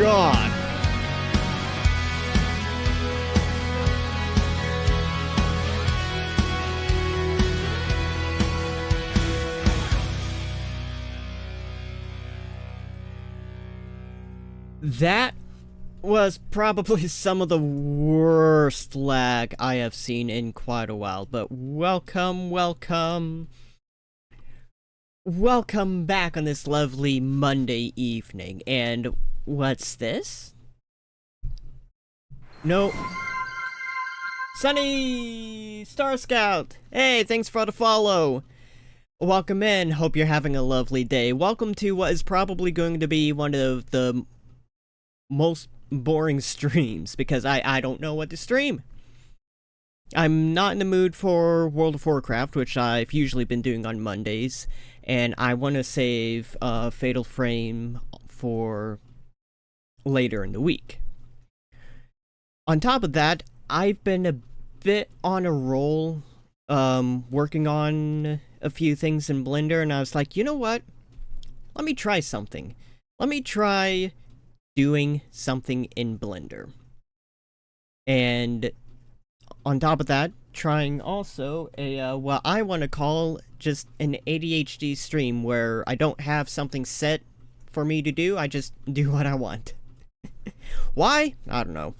God. That was probably some of the worst lag I have seen in quite a while, but welcome back on this lovely Monday evening. And what's this? No. Sunny Star Scout! Hey, thanks for the follow! Welcome in, hope you're having a lovely day. Welcome to what is probably going to be one of the most boring streams, because I don't know what to stream. I'm not in the mood for World of Warcraft, which I've usually been doing on Mondays, and I want to save Fatal Frame for later in the week. On top of that, I've been a bit on a roll, working on a few things in Blender, and I was like, you know what? Let me try something. Let me try doing something in Blender. And on top of that, trying also a, what I want to call just an ADHD stream where I don't have something set for me to do, I just do what I want. Why? I don't know.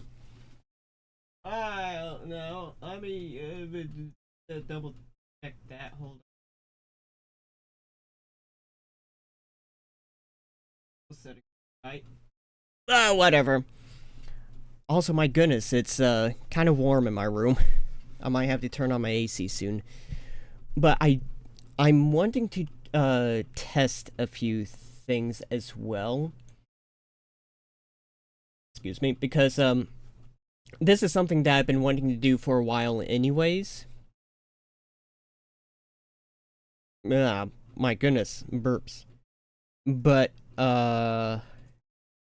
I don't know. Let me double check that. Hold on. Right. Whatever. Also, my goodness, it's kind of warm in my room. I might have to turn on my AC soon. But I'm wanting to test a few things as well. Excuse me, because this is something that I've been wanting to do for a while anyways. My goodness, burps. But I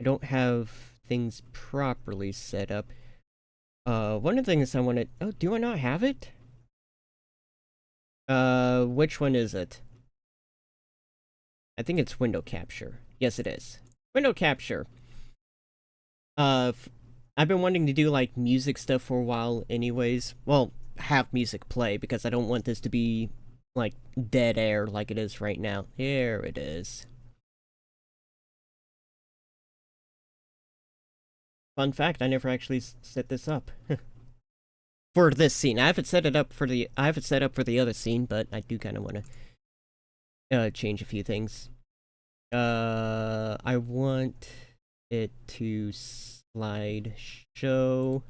don't have things properly set up. One of the things I want to... Oh, do I not have it? Which one is it? I think it's window capture. Yes, it is. Window capture. I've been wanting to do, like, music stuff for a while anyways. Well, have music play, because I don't want this to be, like, dead air like it is right now. Here it is. Fun fact, I never actually set this up. For this scene. I haven't set it up for the other scene, but I do kind of want to change a few things. I want it to slide show,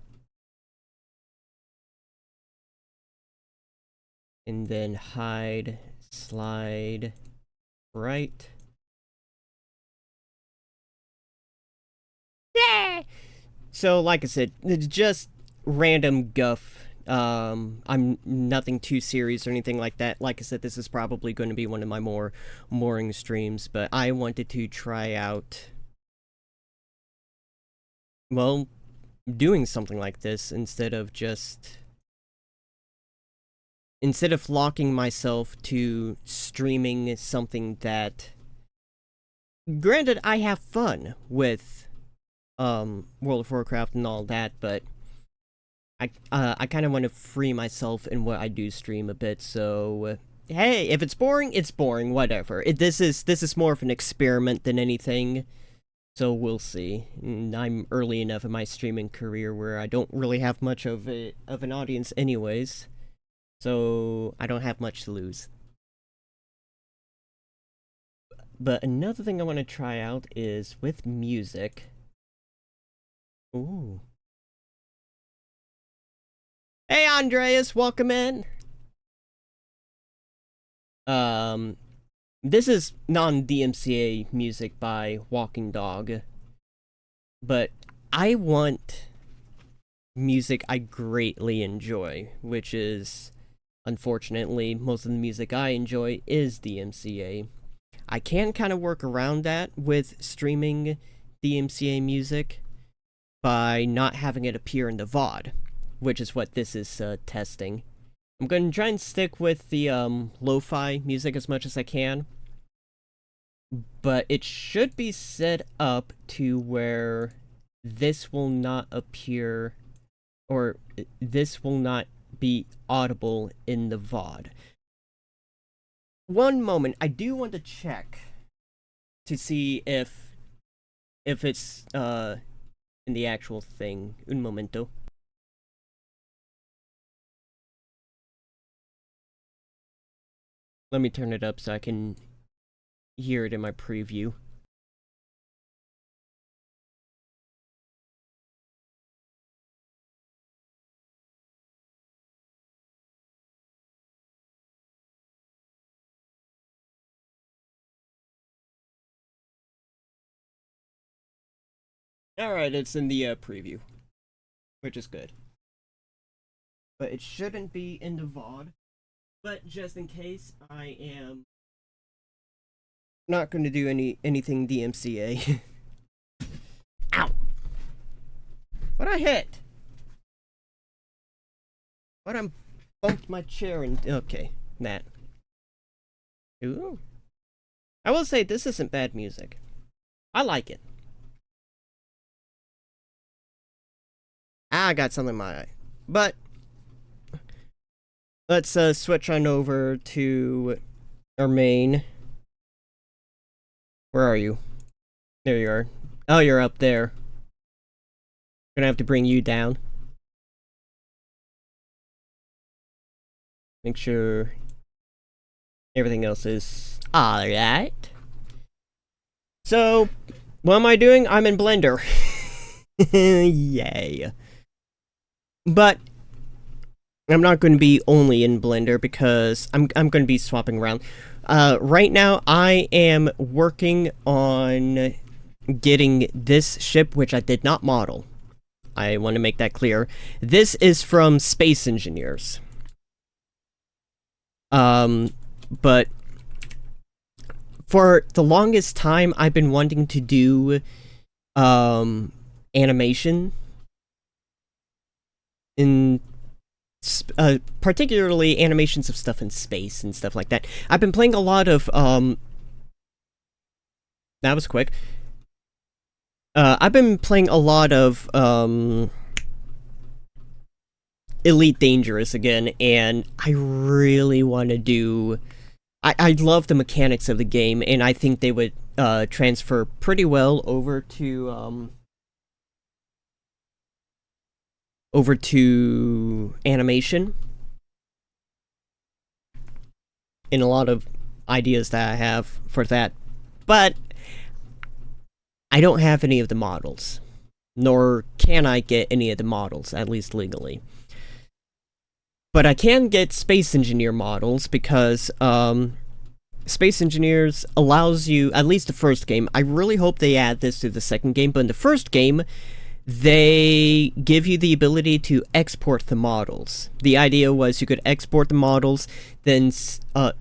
and then hide slide right. Yeah. So, like I said, it's just random guff. I'm nothing too serious or anything like that. Like I said, this is probably going to be one of my more boring streams, but I wanted to try out, well, doing something like this instead of locking myself to streaming something that, granted, I have fun with World of Warcraft and all that, but I kind of want to free myself in what I do stream a bit. So hey, if it's boring, it's boring. Whatever. This is more of an experiment than anything. So we'll see. And I'm early enough in my streaming career where I don't really have much of an audience, anyways. So I don't have much to lose. But another thing I want to try out is with music. Ooh. Hey, Andreas, welcome in. This is non-DMCA music by Walking Dog, but I want music I greatly enjoy, which is, unfortunately, most of the music I enjoy is DMCA. I can kind of work around that with streaming DMCA music by not having it appear in the VOD, which is what this is testing. I'm going to try and stick with the lo-fi music as much as I can, but it should be set up to where this will not appear, or this will not be audible in the VOD. One moment, I do want to check to see if it's in the actual thing. Un momento. Let me turn it up so I can hear it in my preview. Alright, it's in the preview, which is good. But it shouldn't be in the VOD. But just in case, I am not going to do anything DMCA. Ow! What I hit? What I bumped my chair and okay, that. Ooh. I will say this isn't bad music. I like it. I got something in my eye. But let's switch on over to our main. Where are you? There you are. Oh, you're up there. Gonna have to bring you down. Make sure everything else is alright. So, what am I doing? I'm in Blender. Yay. But I'm not going to be only in Blender because I'm going to be swapping around. Right now, I am working on getting this ship, which I did not model. I want to make that clear. This is from Space Engineers. But for the longest time, I've been wanting to do animation in particularly animations of stuff in space and stuff like that. I've been playing a lot of that was quick. I've been playing a lot of Elite Dangerous again, and I really want to do... I love the mechanics of the game, and I think they would transfer pretty well over to animation. And a lot of ideas that I have for that. But I don't have any of the models. Nor can I get any of the models, at least legally. But I can get Space Engineer models because Space Engineers allows you, at least the first game, I really hope they add this to the second game, but in the first game, they give you the ability to export the models. The idea was you could export the models, then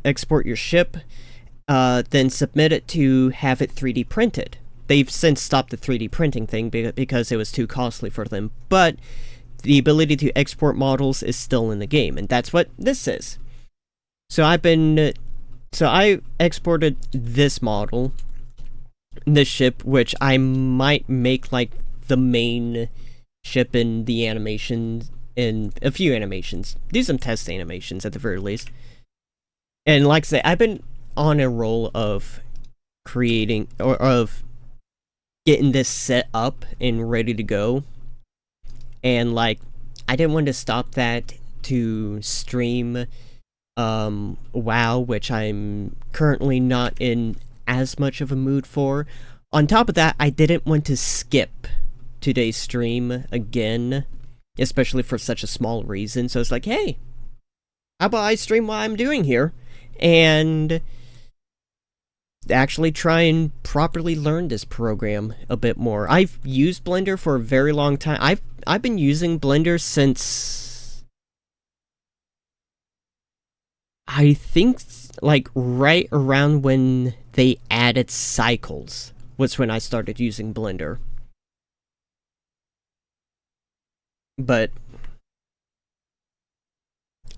export your ship, then submit it to have it 3D printed. They've since stopped the 3D printing thing because it was too costly for them, but the ability to export models is still in the game, and that's what this is. So I exported this model, this ship, which I might make like the main ship in the animation, in a few animations. Do some test animations at the very least. And like I say, I've been on a roll of creating, or of getting this set up and ready to go. And like, I didn't want to stop that to stream WoW, which I'm currently not in as much of a mood for. On top of that, I didn't want to skip today's stream again, especially for such a small reason. So it's like, hey, how about I stream what I'm doing here and actually try and properly learn this program a bit more. I've used Blender for a very long time. I've been using Blender since I think like right around when they added cycles was when I started using Blender. But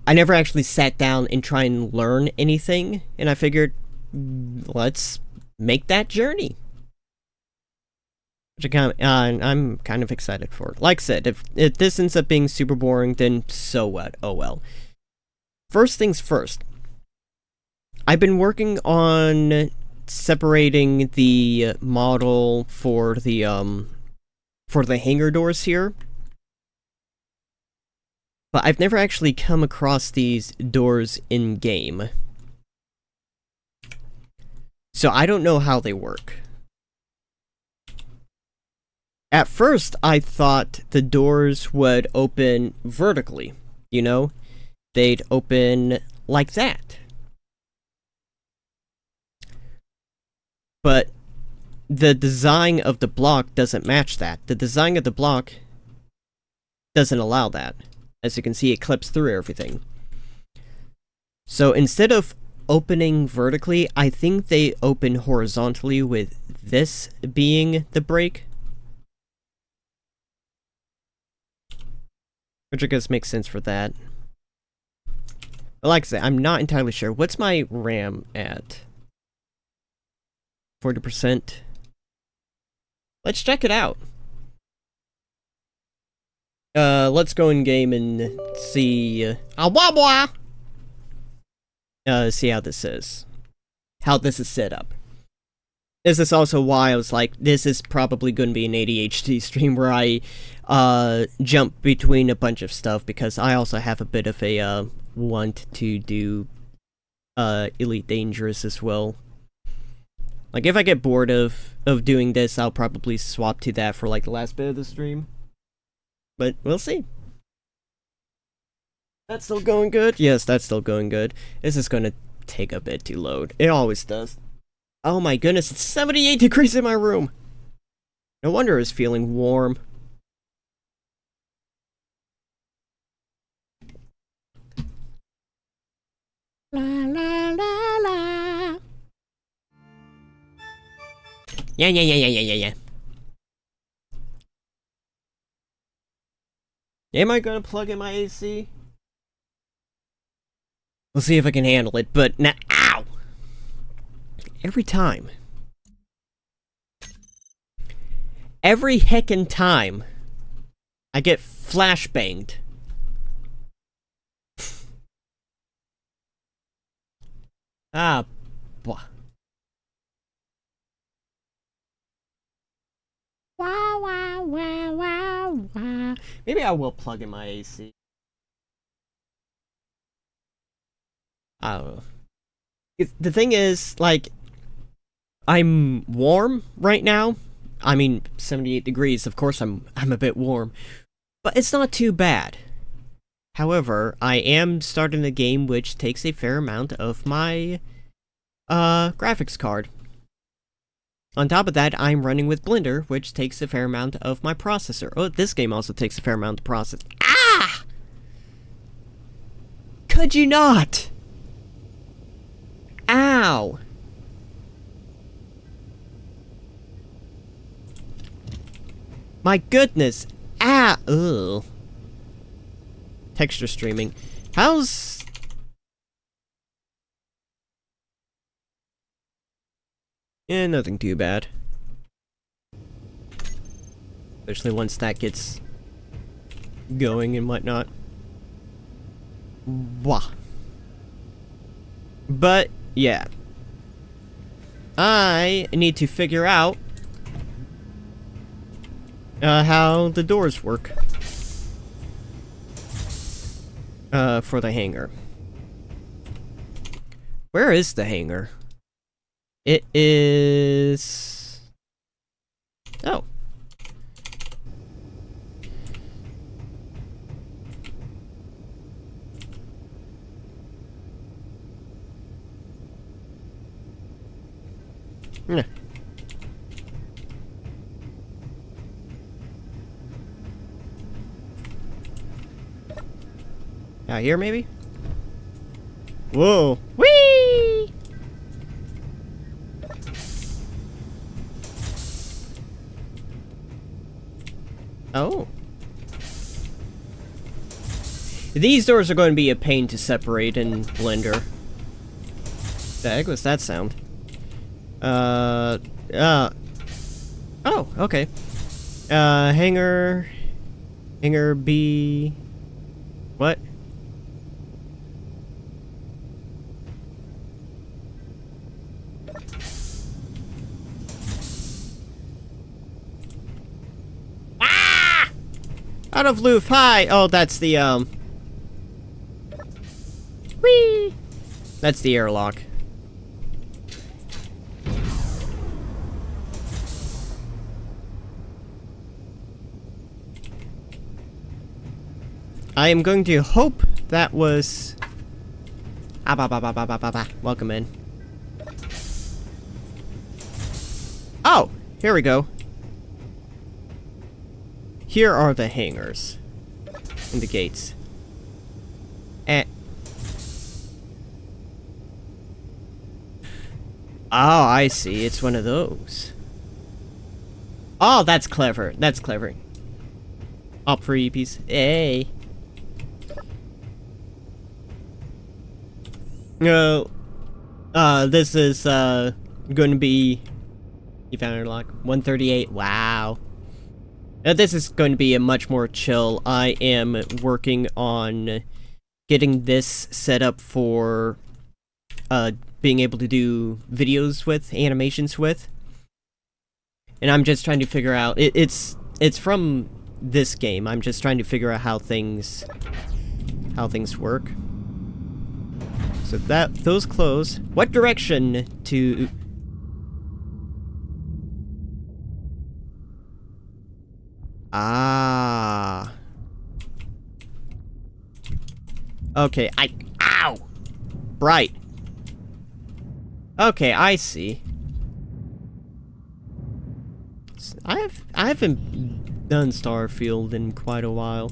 I never actually sat down and try and learn anything, and I figured, let's make that journey. I'm kind of excited for it. Like I said, if this ends up being super boring, then so what? Oh well. First things first. I've been working on separating the model for the hangar doors here. But I've never actually come across these doors in-game. So I don't know how they work. At first, I thought the doors would open vertically, you know? They'd open like that. But the design of the block doesn't match that. The design of the block doesn't allow that. As you can see, it clips through everything. So instead of opening vertically, I think they open horizontally, with this being the break. Which I guess makes sense for that. But like I said, I'm not entirely sure. What's my RAM at? 40%? Let's check it out. Let's go in game and see, see how this is. How this is set up. This is also why I was like, this is probably going to be an ADHD stream where I, jump between a bunch of stuff, because I also have a bit of a, want to do, Elite Dangerous as well. Like, if I get bored of doing this, I'll probably swap to that for, like, the last bit of the stream. But we'll see. That's still going good? Yes, that's still going good. This is gonna take a bit to load. It always does. Oh my goodness, it's 78 degrees in my room! No wonder it's feeling warm. La la la la. Yeah. Am I gonna plug in my AC? We'll see if I can handle it, but now, ow! Every time. Every heckin' time, I get flashbanged. Ah, boy. Wow. Maybe I will plug in my AC. I don't know. The thing is, like, I'm warm right now. I mean, 78 degrees, of course I'm a bit warm. But it's not too bad. However, I am starting a game which takes a fair amount of my, graphics card. On top of that, I'm running with Blender, which takes a fair amount of my processor. Oh, this game also takes a fair amount of process. Ah! Could you not? Ow! My goodness! Ah! Ugh. Texture streaming. How's... nothing too bad. Especially once that gets going and whatnot. Wah. But, yeah. I need to figure out how the doors work. For the hangar. Where is the hangar? It is... Oh. Yeah. Out here, maybe? Whoa. Whee! Oh. These doors are going to be a pain to separate in Blender. The heck was that sound? Oh, okay. Hanger B. What? Ah! Out of loof, hi! Oh, that's the, Whee! That's the airlock. I am going to hope that was... Welcome in. Oh! Here we go. Here are the hangars. And the gates. Eh. Oh, I see. It's one of those. Oh, that's clever. That's clever. Up for EPs. Hey. No. This is, going to be... You found your lock. 138. Wow. Now, this is going to be a much more chill. I am working on getting this set up for, being able to do videos with, animations with. And I'm just trying to figure out... It's from this game. I'm just trying to figure out how things work. So those close. What direction to... Ah. Okay, ow! Bright. Okay, I see. I haven't done Starfield in quite a while.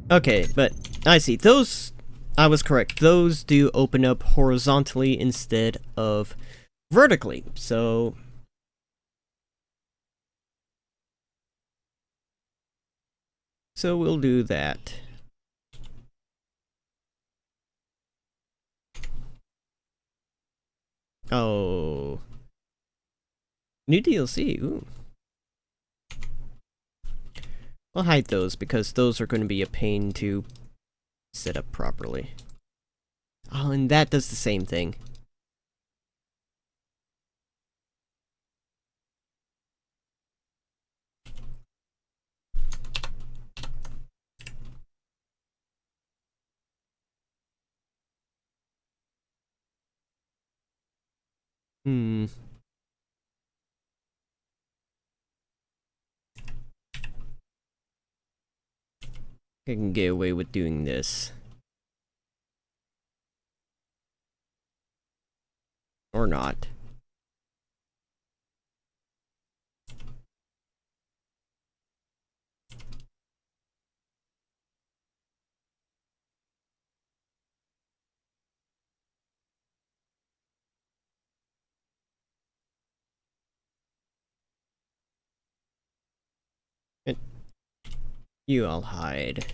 Okay, but I see. Those, I was correct. Those do open up horizontally instead of vertically. So we'll do that. Oh. New DLC, ooh. I'll hide those because those are going to be a pain to set up properly. Oh, and that does the same thing. Hmm. I can get away with doing this. Or not. You all hide.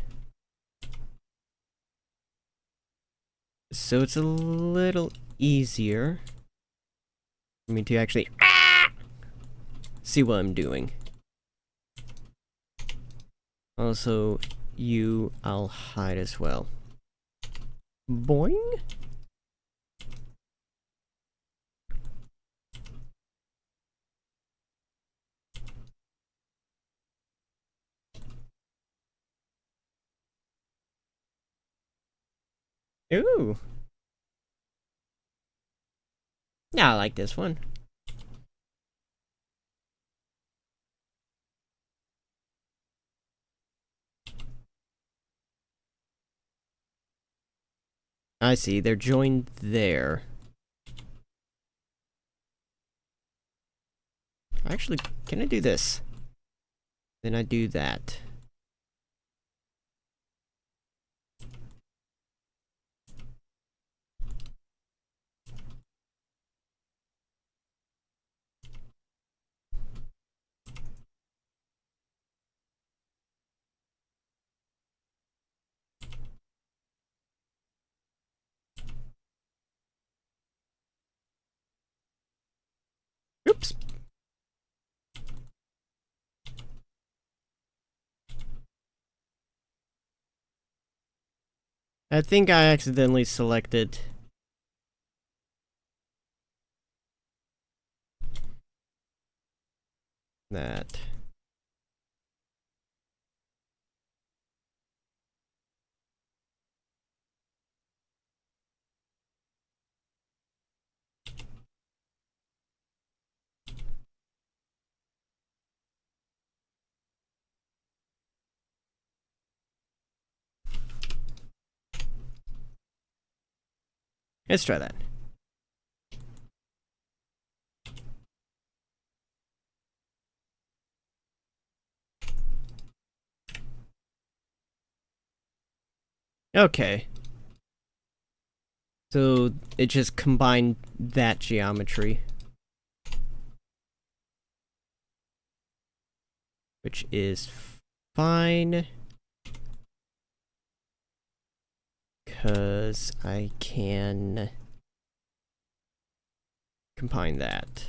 So it's a little easier for me to actually see what I'm doing. Also, I'll hide as well. Boing? Ooh. Yeah, I like this one. I see, they're joined there. Actually, can I do this? Then I do that. Oops. I think I accidentally selected that. Let's try that. Okay. So it just combined that geometry. Which is fine. Because I can combine that.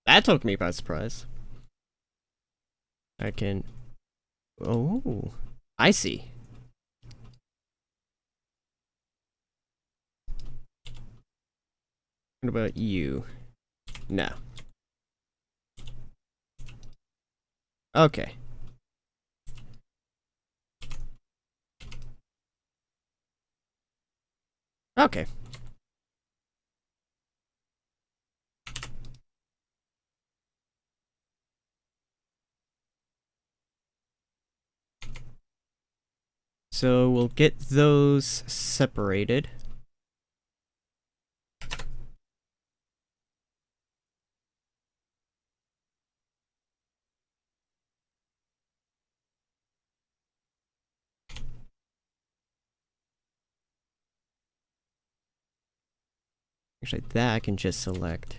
That took me by surprise. I can... Oh, I see. What about you? No. Okay. Okay. So we'll get those separated. Actually, that I can just select.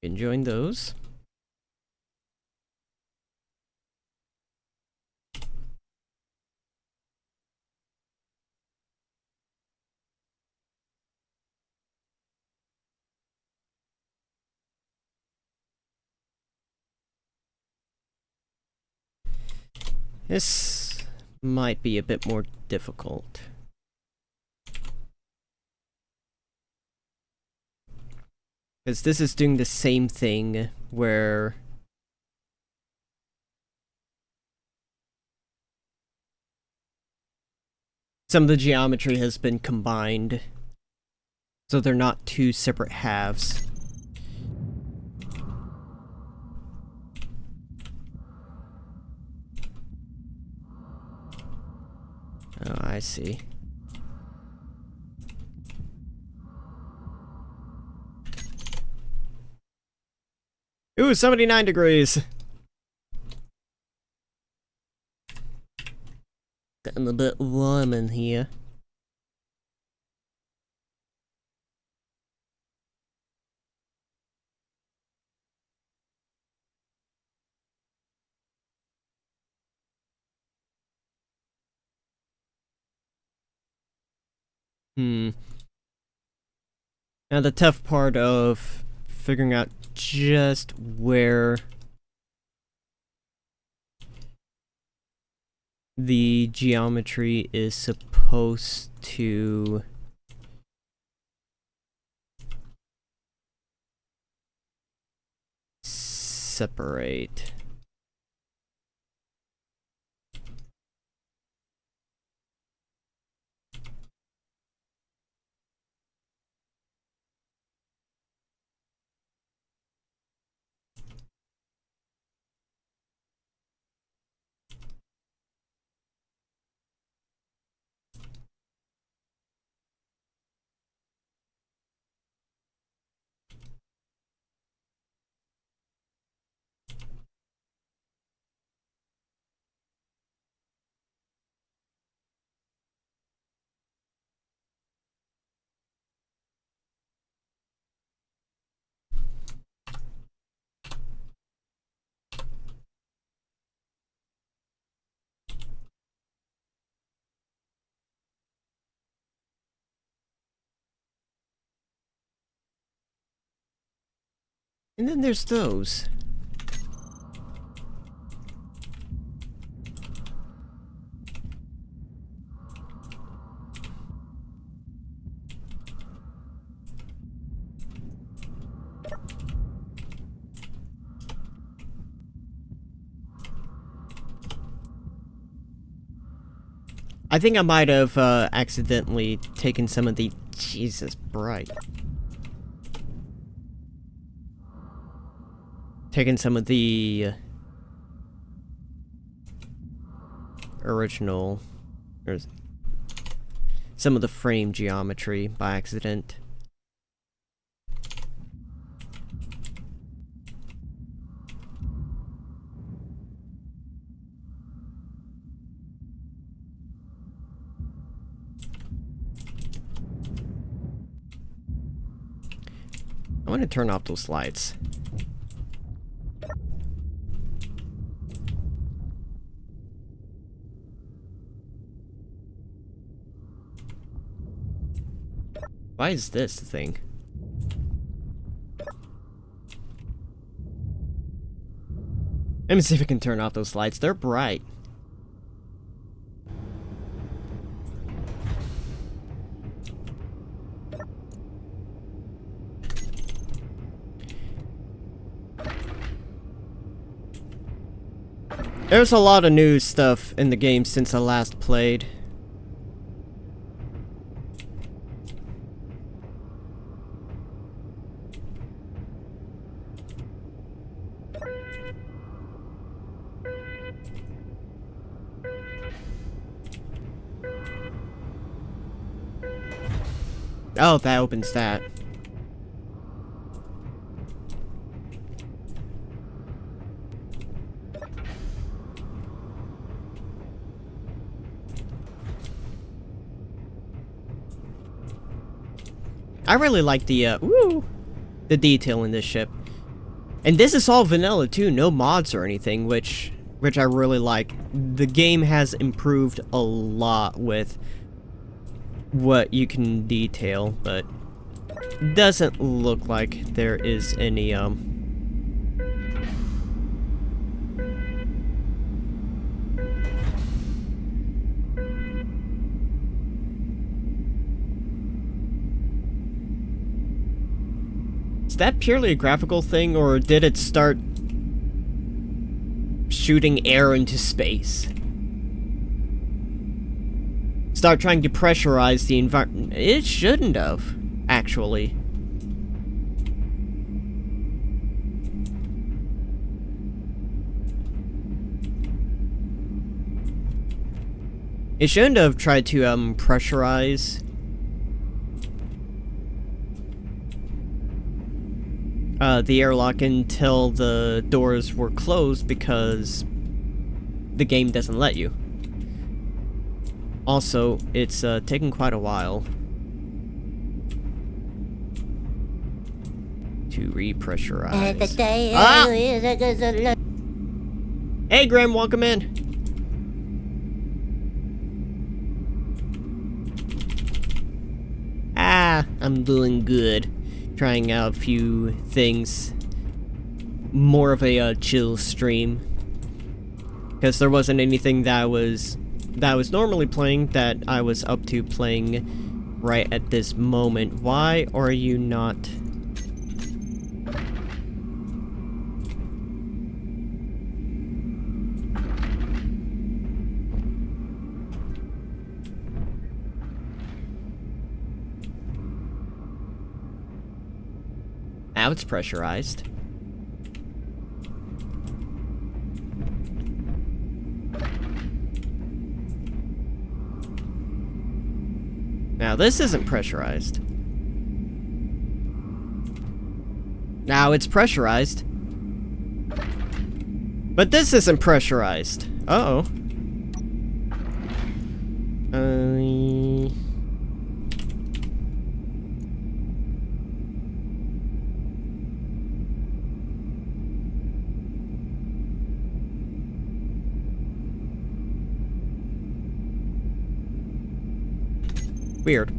And join those. This might be a bit more difficult. Because this is doing the same thing where... some of the geometry has been combined. So they're not two separate halves. Oh, I see. Ooh, 79 degrees! Getting a bit warm in here. Now the tough part of figuring out just where the geometry is supposed to separate. And then there's those. I think I might have accidentally taken some of the... Jesus, bright. Taken some of the original, or some of the frame geometry by accident. I want to turn off those lights. Why is this the thing? Let me see if I can turn off those lights. They're bright. There's a lot of new stuff in the game since I last played. Oh, that opens that. I really like the detail in this ship. And this is all vanilla too, no mods or anything, which I really like. The game has improved a lot with what you can detail, but doesn't look like there is any Is that purely a graphical thing, or did it start shooting air into space? Start trying to pressurize the environment? It shouldn't have, actually. It shouldn't have tried to pressurize the airlock until the doors were closed, because the game doesn't let you. Also, it's taken quite a while to repressurize. Ah! Hey, Graham, welcome in. Ah, I'm doing good. Trying out a few things. More of a chill stream, because there wasn't anything that I was normally playing that I was up to playing right at this moment. Why are you not? Now it's pressurized. Now this isn't pressurized. Now it's pressurized. But this isn't pressurized. Uh-oh. Weird.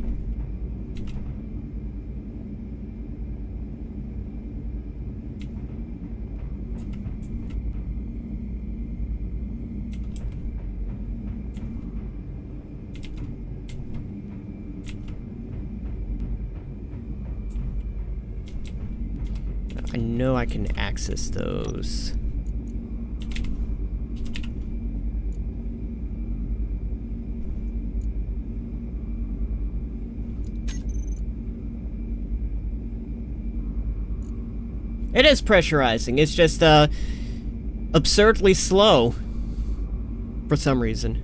I know I can access those. It is pressurizing, it's just, absurdly slow. For some reason.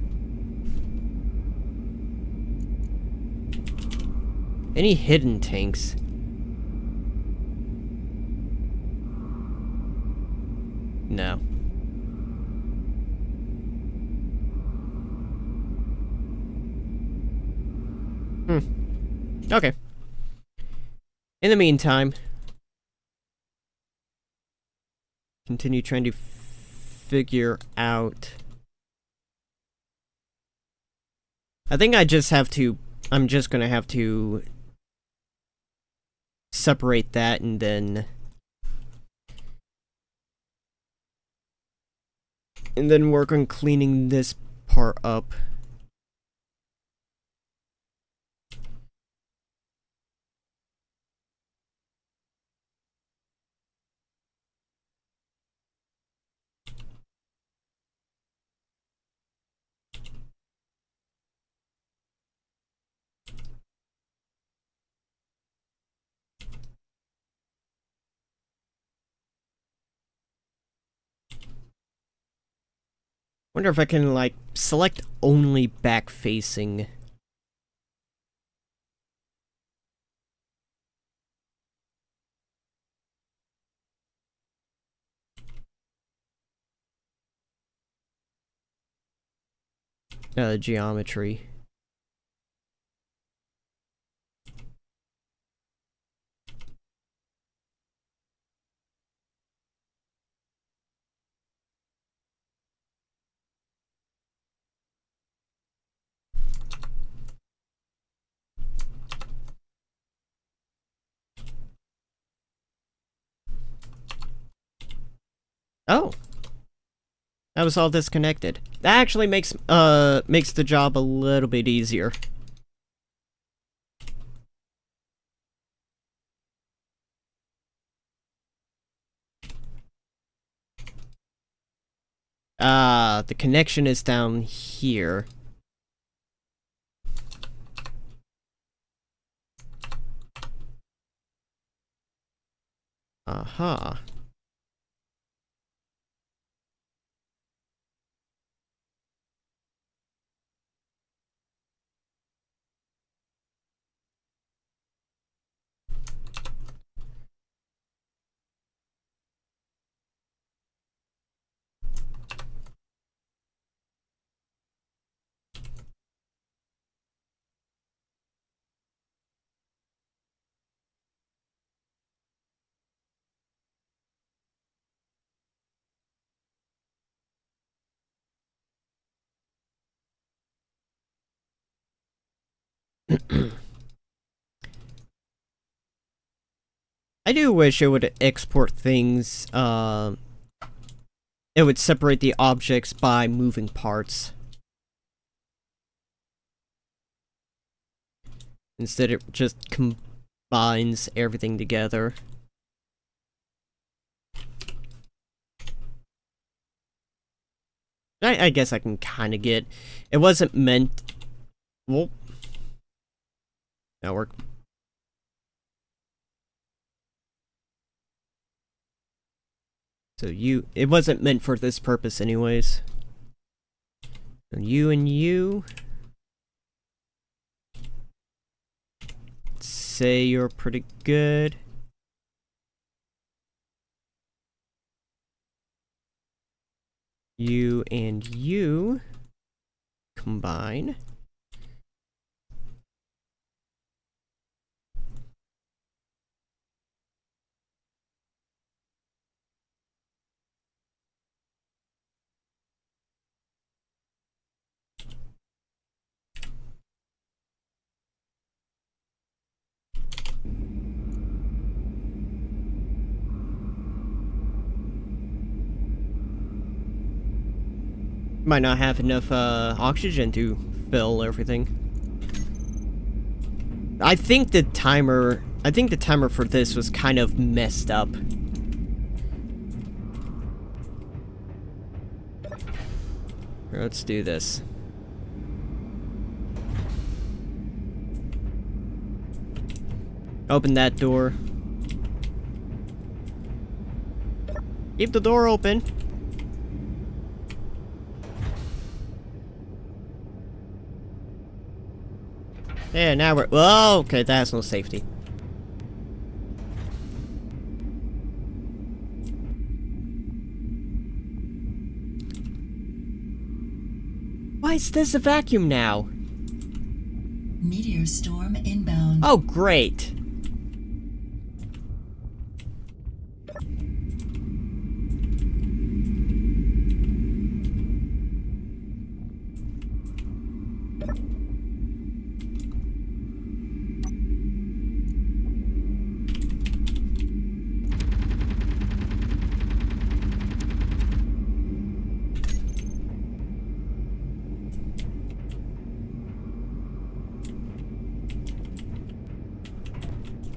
Any hidden tanks? No. Okay. In the meantime, continue trying to figure out. I think I just have to. I'm just gonna have to separate that and then. And then work on cleaning this part up. Wonder if I can, like, select only back-facing. Geometry. Oh. That was all disconnected. That actually makes the job a little bit easier. The connection is down here. Uh-huh. I do wish it would export things, it would separate the objects by moving parts. Instead it just combines everything together. I guess I can kinda get... It wasn't meant... Well... That worked. So it wasn't meant for this purpose anyways. So you and you. Say you're pretty good. You and you combine. Might not have enough oxygen to fill everything. I think the timer for this was kind of messed up. Let's do this. Open that door. Keep the door open. Yeah, now we're... Oh, okay, that has no safety. Why is this a vacuum now? Meteor storm inbound. Oh, great.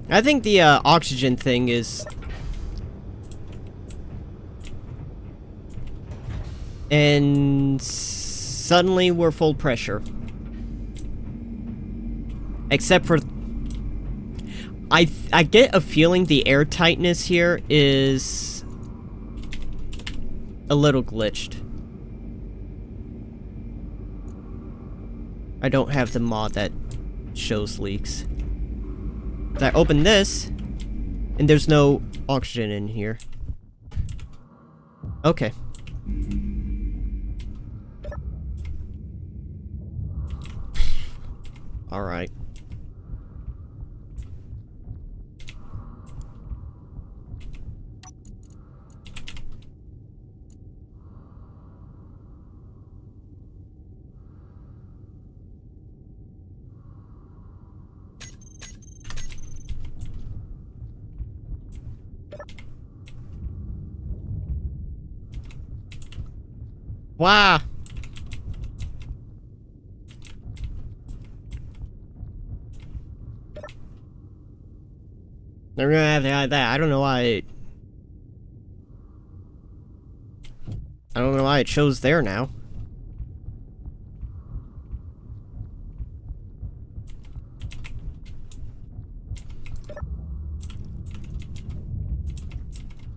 I think the oxygen thing is... And suddenly we're full pressure. Except for... I get a feeling the air tightness here is... a little glitched. I don't have the mod that shows leaks. I open this, and there's no oxygen in here. Okay. Alright. Wow. They're gonna have to add that. I don't know why it shows there now.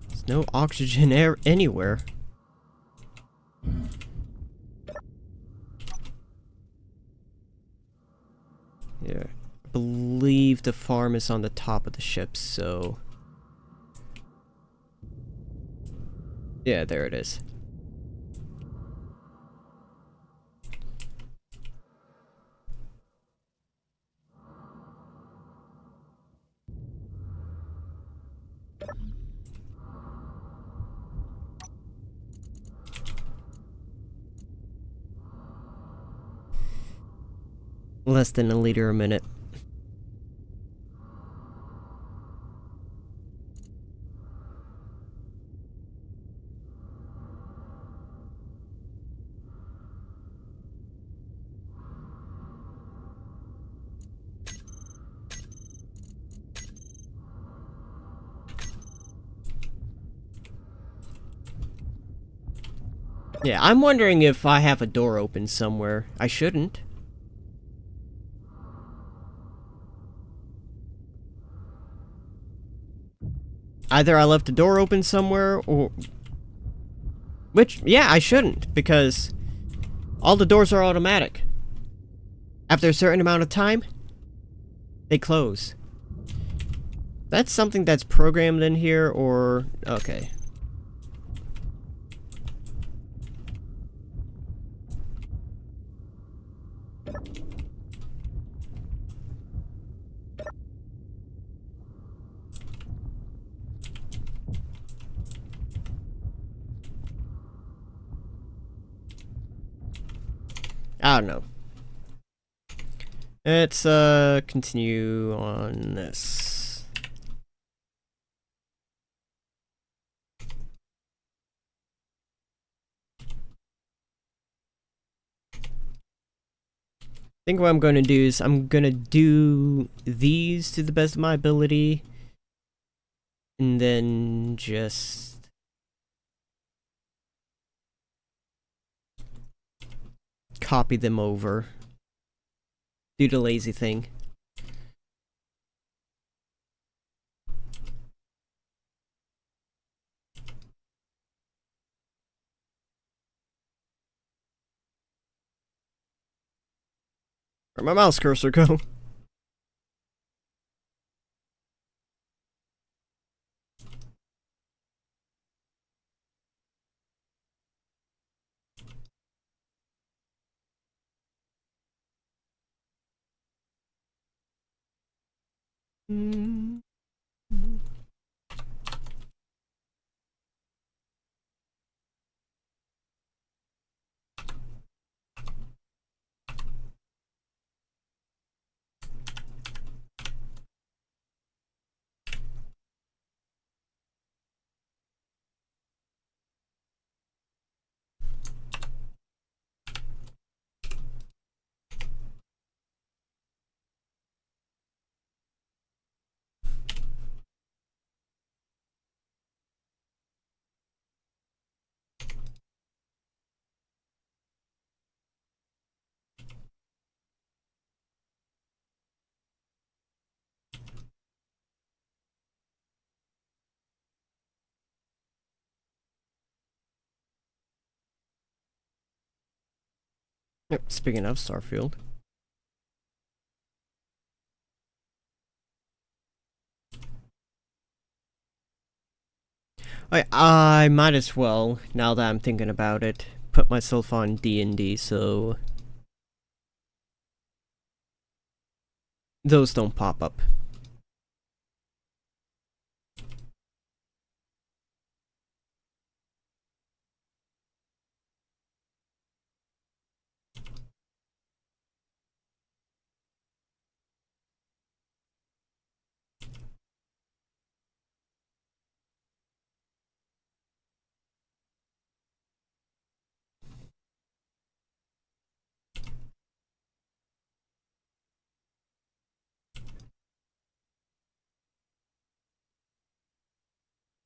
There's no oxygen air anywhere. Yeah, I believe the farm is on the top of the ship, so... Yeah, there it is. Less than a liter a minute. Yeah, I'm wondering if I have a door open somewhere. I shouldn't. Either I left the door open somewhere, or... Which, yeah, I shouldn't, because all the doors are automatic. After a certain amount of time, they close. That's something that's programmed in here, or... Okay. I don't know. Let's, continue on this. I think what I'm going to do is I'm going to do these to the best of my ability. And then just... copy them over. Do the lazy thing. Where'd my mouse cursor go? Yep, speaking of Starfield. I might as well, now that I'm thinking about it, put myself on D&D so those don't pop up.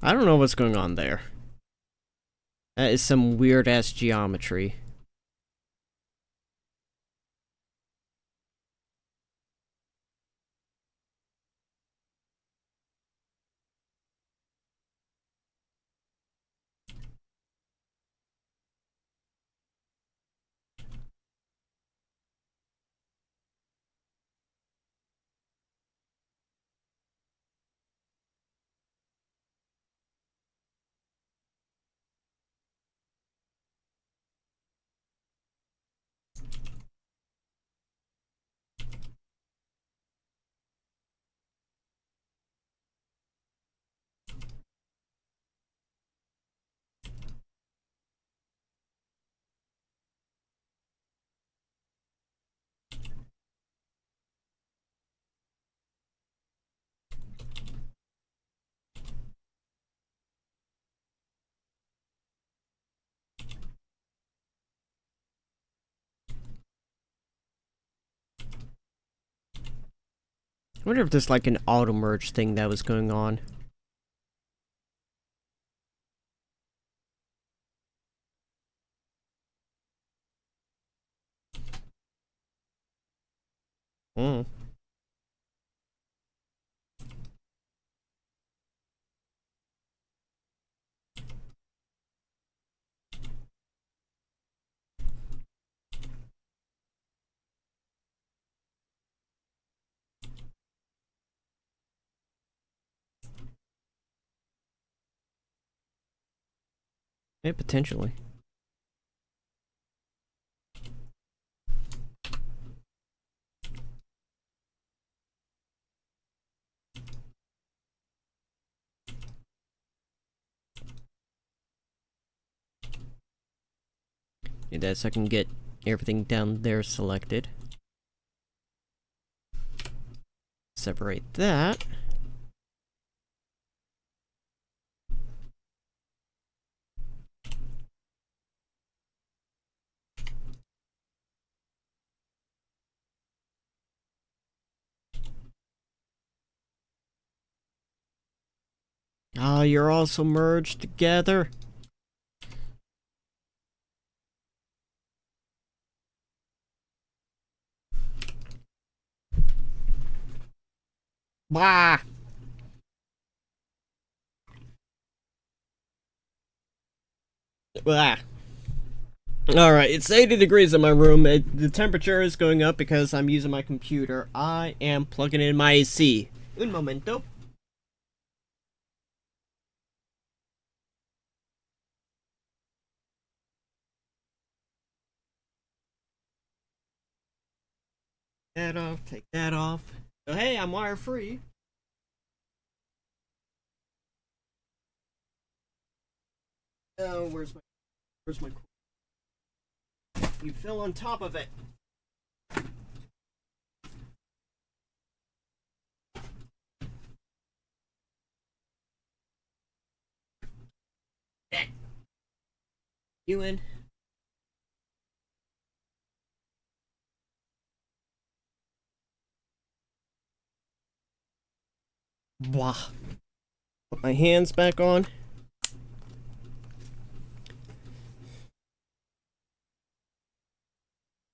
I don't know what's going on there. That is some weird-ass geometry. I wonder if there's like an auto merge thing that was going on. Hmm. Yeah, potentially. Yeah, that so I can get everything down there selected. Separate that. Oh, you're also merged together. Blah. Blah. Alright, it's 80 degrees in my room. The temperature is going up because I'm using my computer. I am plugging in my AC. Un momento. That off, take that off. So hey, I'm wire free. Oh, where's my you fell on top of it. You in? Blah. Put my hands back on.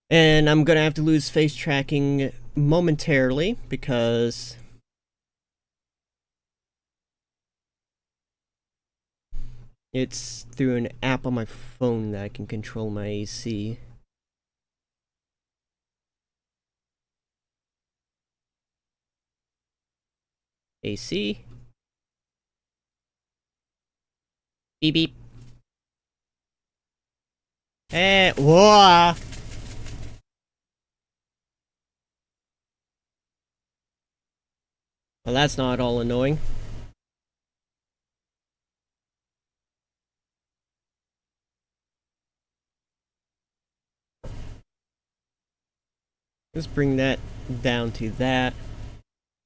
And I'm gonna have to lose face tracking momentarily because it's through an app on my phone that I can control my AC. AC. Beep beep. Whoa! Well, that's not all annoying. Let's bring that down to that.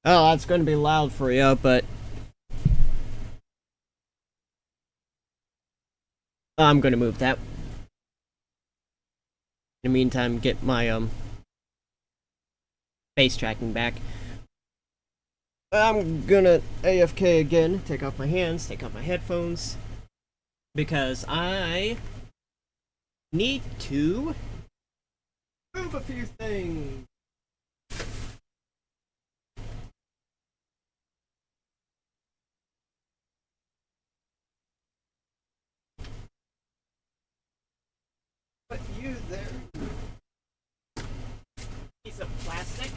Oh, that's going to be loud for you, but I'm going to move that. In the meantime, get my face tracking back. I'm gonna AFK again, take off my hands, take off my headphones, because I need to move a few things. Put you there. Piece of plastic.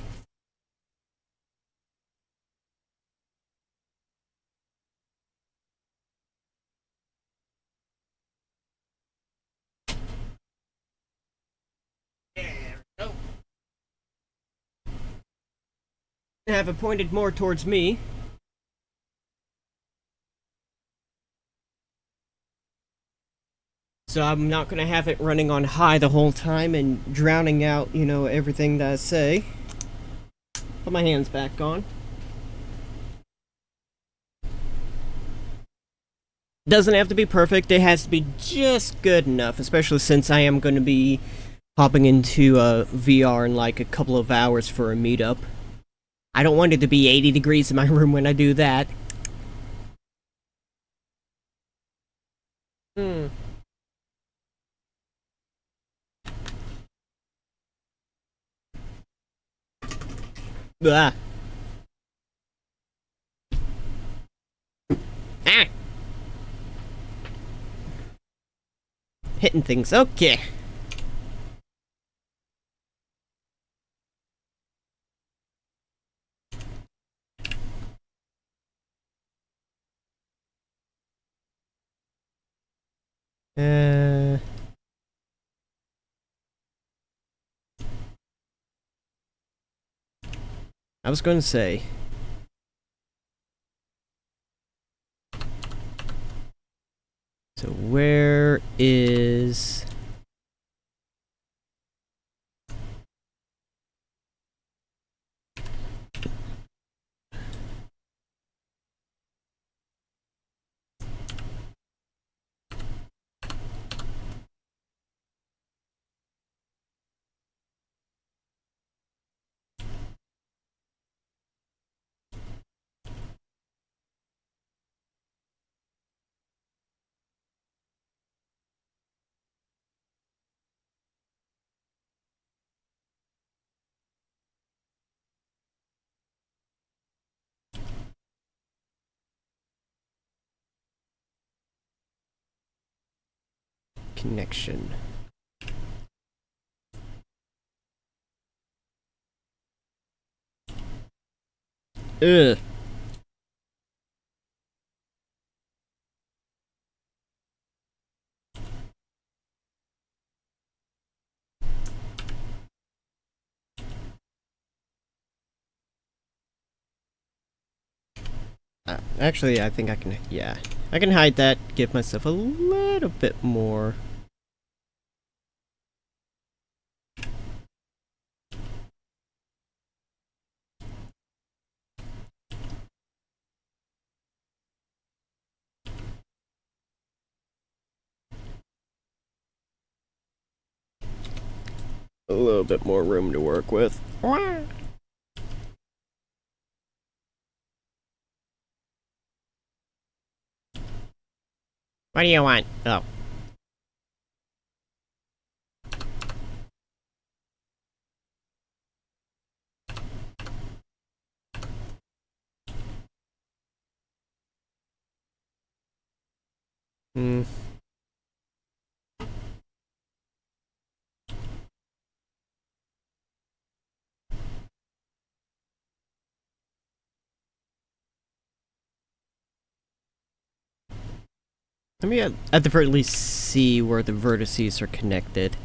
There we go. Have it pointed more towards me. So I'm not gonna have it running on high the whole time and drowning out, you know, everything that I say. Put my hands back on. Doesn't have to be perfect, it has to be just good enough, especially since I am going to be hopping into VR in like a couple of hours for a meetup. I don't want it to be 80 degrees in my room when I do that. Blah. Ah! Hitting things, okay. I was going to say. So where is... connection. Ugh. Actually, I think I can, yeah. I can hide that, give myself a little bit more. A little bit more room to work with. What do you want? Oh. Hmm. Let me at the very least see where the vertices are connected.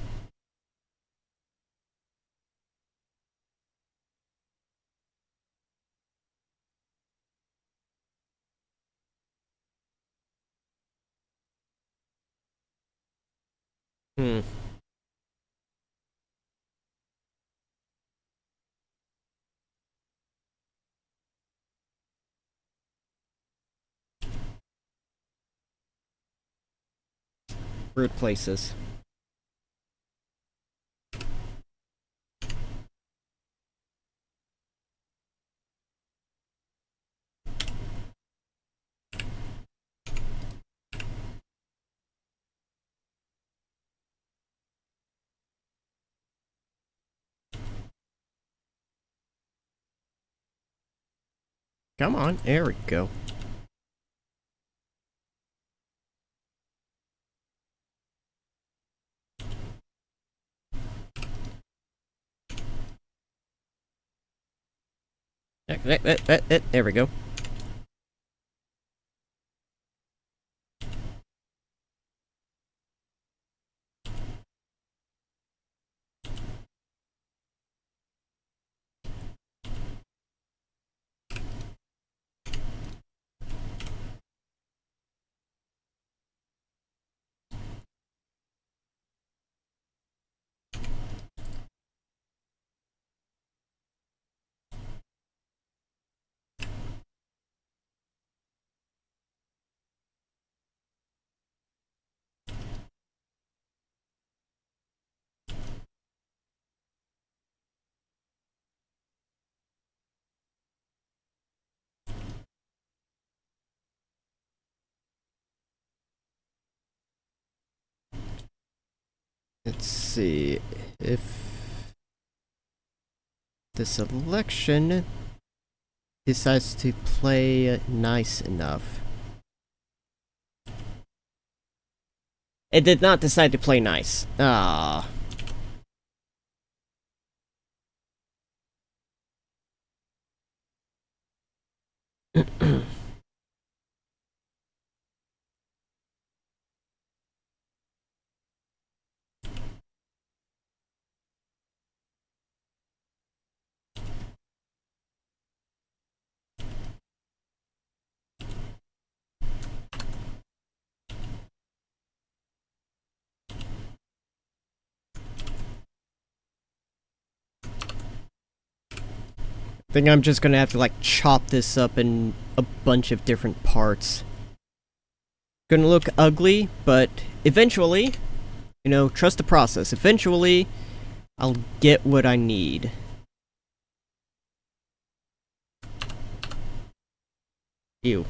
Hmm. Weird places. Come on, there we go. There we go. Let's see if the selection decides to play nice enough. It did not decide to play nice. Ah. I think I'm just gonna have to like chop this up in a bunch of different parts. Gonna look ugly, but eventually, you know, trust the process. Eventually, I'll get what I need. Ew.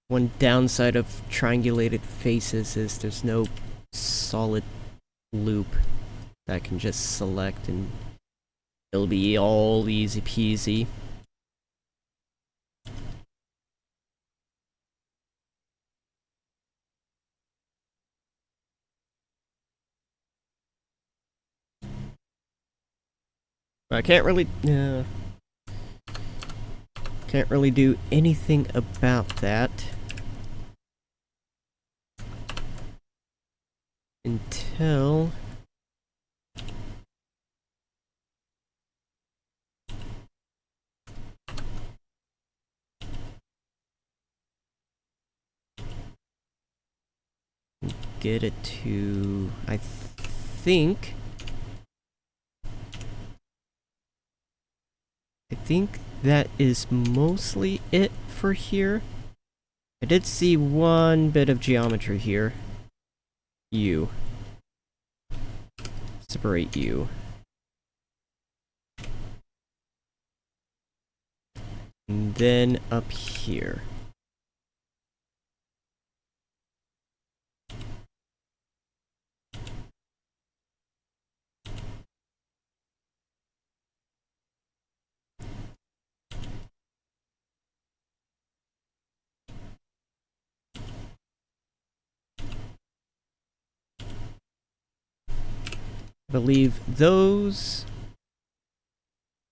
One downside of triangulated faces is there's no solid loop that I can just select and It'll be all easy peasy. I can't really do anything about that until get it to, I think that is mostly it for here. I did see one bit of geometry here. U. Separate U. And then up here. I believe those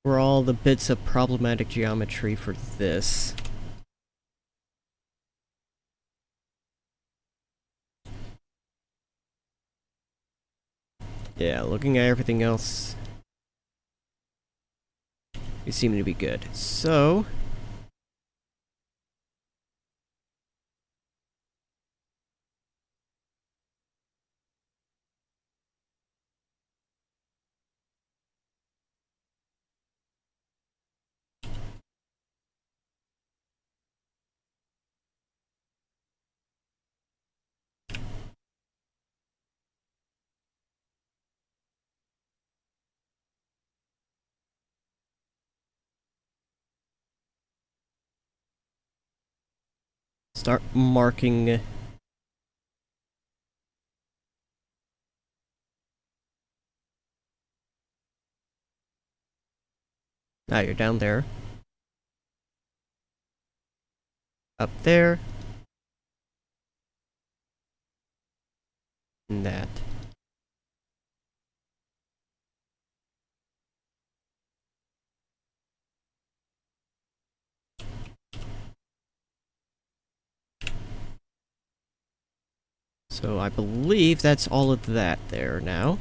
were all the bits of problematic geometry for this. Yeah, looking at everything else, we seem to be good. So, start marking. Ah, you're down there. Up there. And that. So I believe that's all of that there now.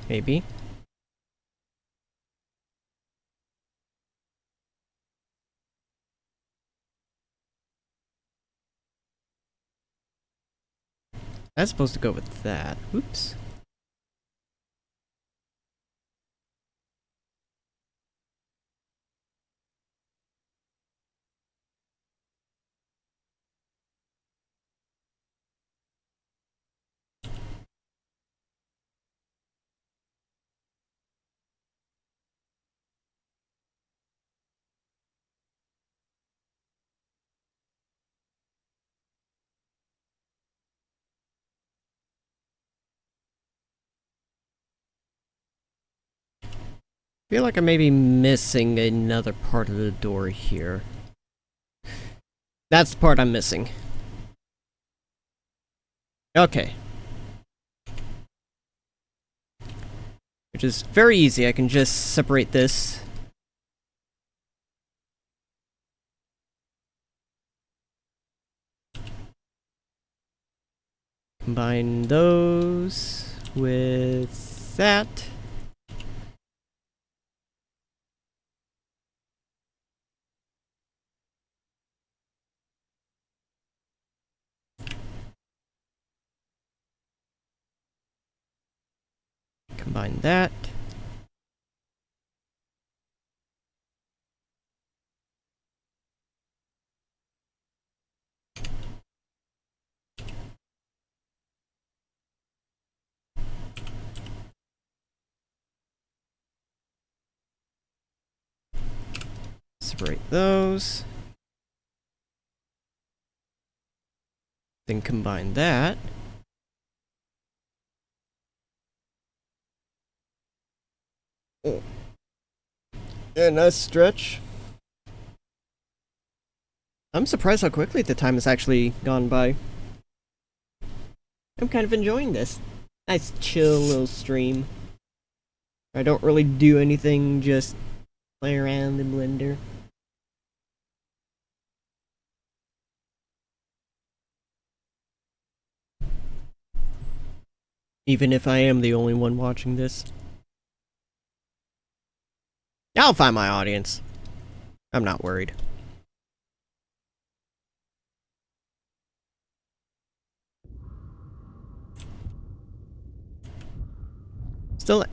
Maybe. That's supposed to go with that. Oops. I feel like I may be missing another part of the door here. That's the part I'm missing. Okay. Which is very easy. I can just separate this. Combine those with that. Combine that. Separate those. Then combine that. Yeah, nice stretch. I'm surprised how quickly the time has actually gone by. I'm kind of enjoying this. Nice chill little stream. I don't really do anything, just play around in Blender. Even if I am the only one watching this. I'll find my audience. I'm not worried. Still...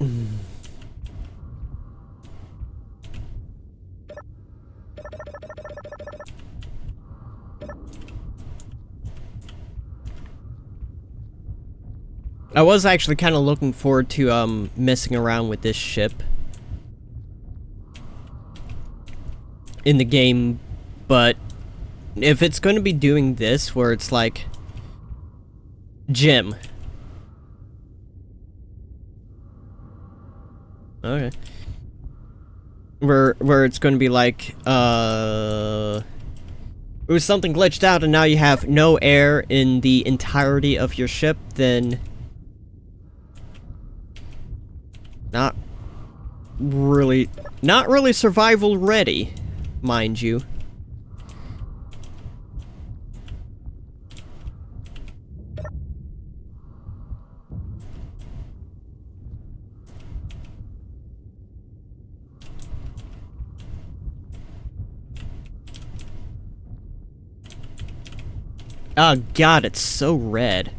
I was actually kind of looking forward to, messing around with this ship in the game, but if it's going to be doing this, where it's like... Gym. Okay. Where it's going to be like, it was something glitched out and now you have no air in the entirety of your ship, then... Not really survival ready, mind you. Oh god, it's so red.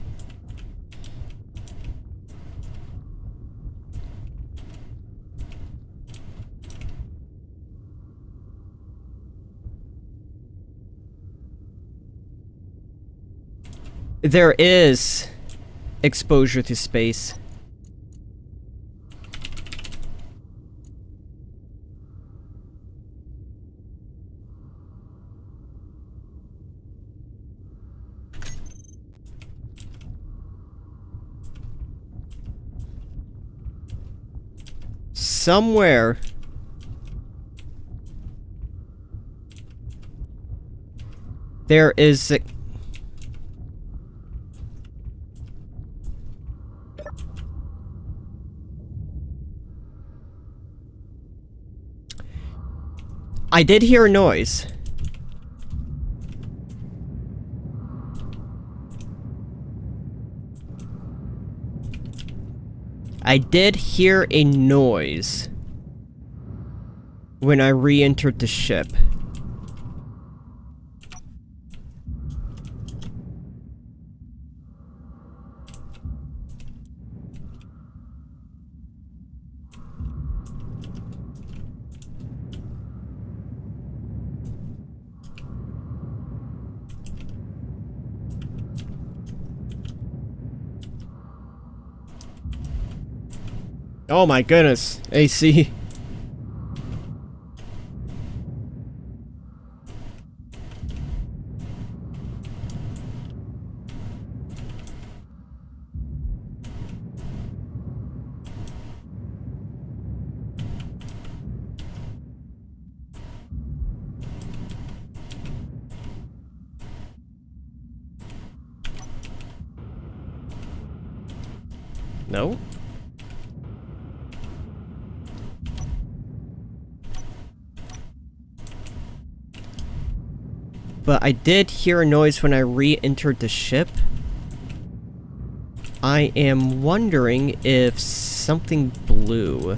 There is exposure to space. Somewhere there is I did hear a noise. I did hear a noise when I re-entered the ship. Oh my goodness, AC. No? But I did hear a noise when I re-entered the ship. I am wondering if something blew.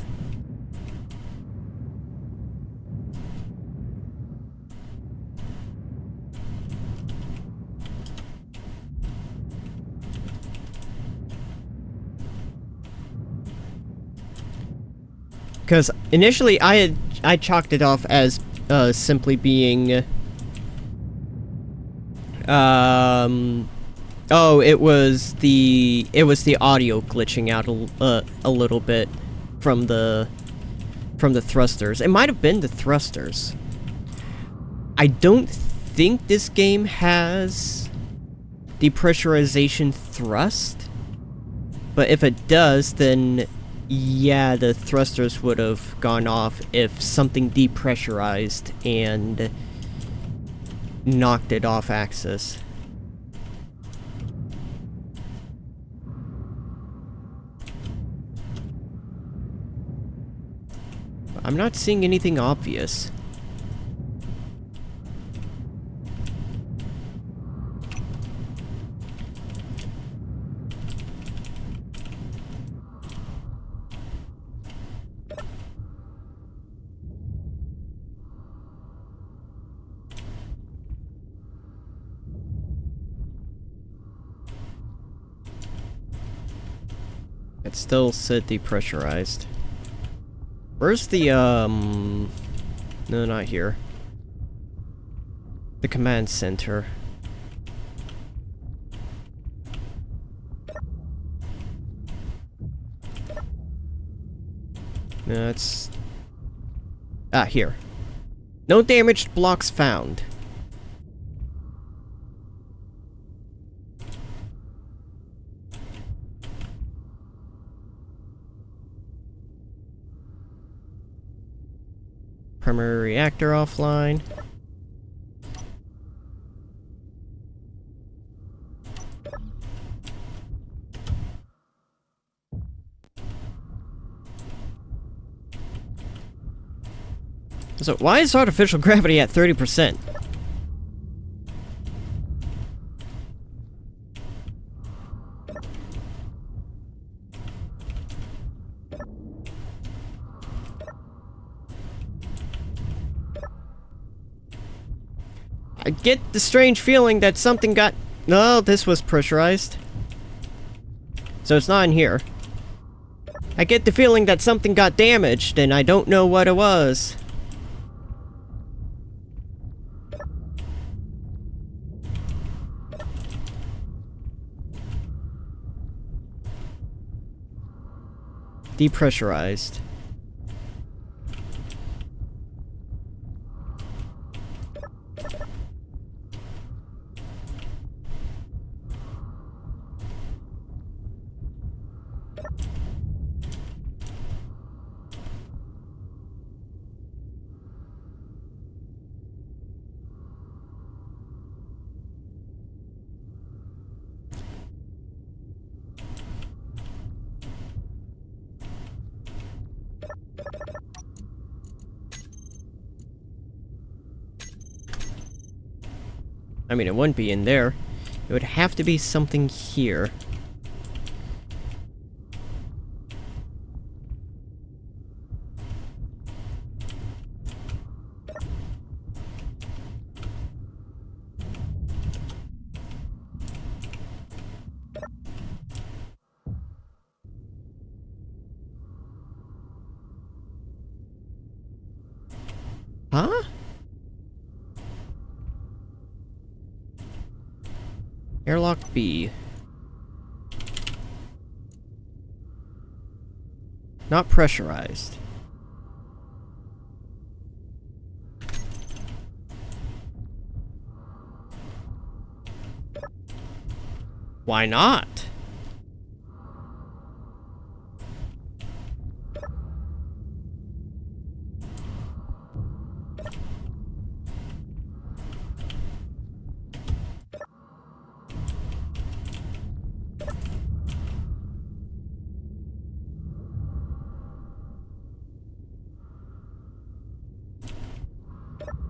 Because initially I chalked it off as simply being oh, it was the audio glitching out a little bit from the thrusters. It might have been the thrusters. I don't think this game has depressurization thrust, but if it does, then yeah, the thrusters would have gone off if something depressurized and knocked it off axis. I'm not seeing anything obvious. It still said depressurized. Where's the, no, not here. The command center. No, it's... Ah, here. No damaged blocks found. Primary reactor offline. So, why is artificial gravity at 30%? I get the strange feeling that something got... No, this was pressurized. So it's not in here. I get the feeling that something got damaged, and I don't know what it was. Depressurized. I mean, it wouldn't be in there. It would have to be something here. Huh? Airlock B. Not pressurized. Why not?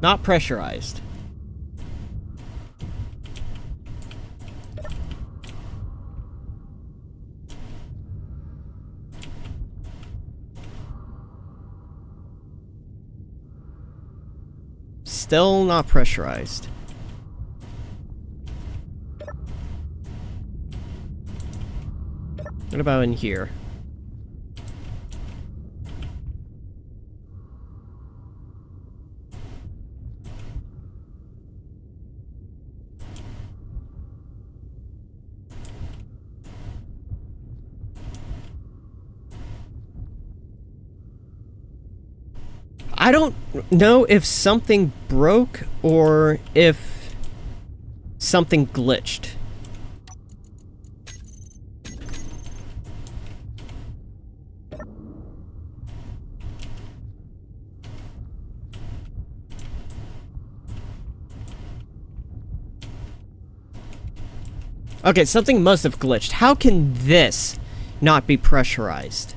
Not pressurized. Still not pressurized. What about in here? I don't know if something broke or if something glitched. Okay, something must have glitched. How can this not be pressurized?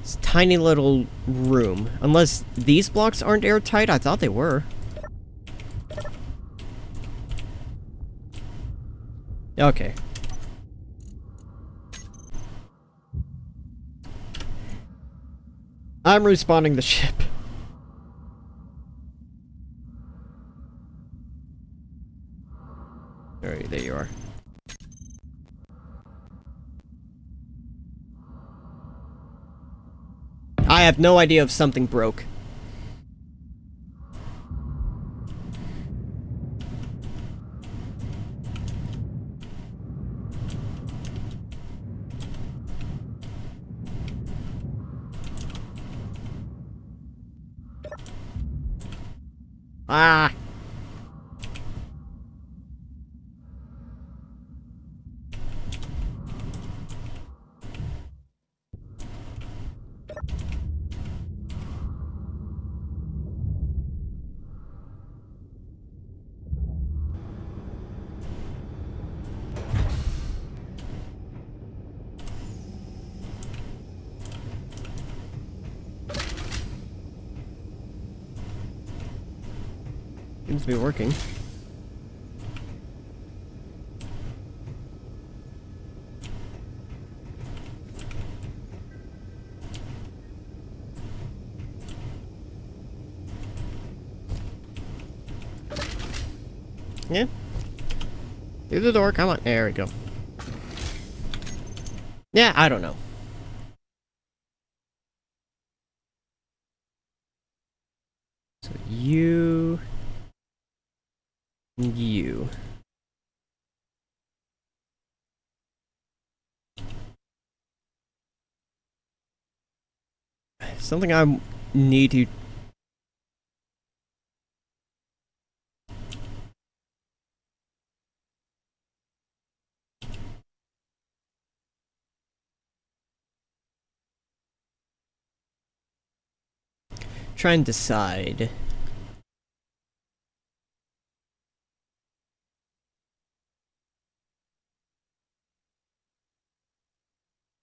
It's a tiny little room. Unless these blocks aren't airtight? I thought they were. Okay. I'm respawning the ship. Alright, there you are. I have no idea if something broke. Ah! Seems to be working. Yeah. Through the door, come on. There we go. Yeah, I don't know. So you... and you. Something I need to... try and decide.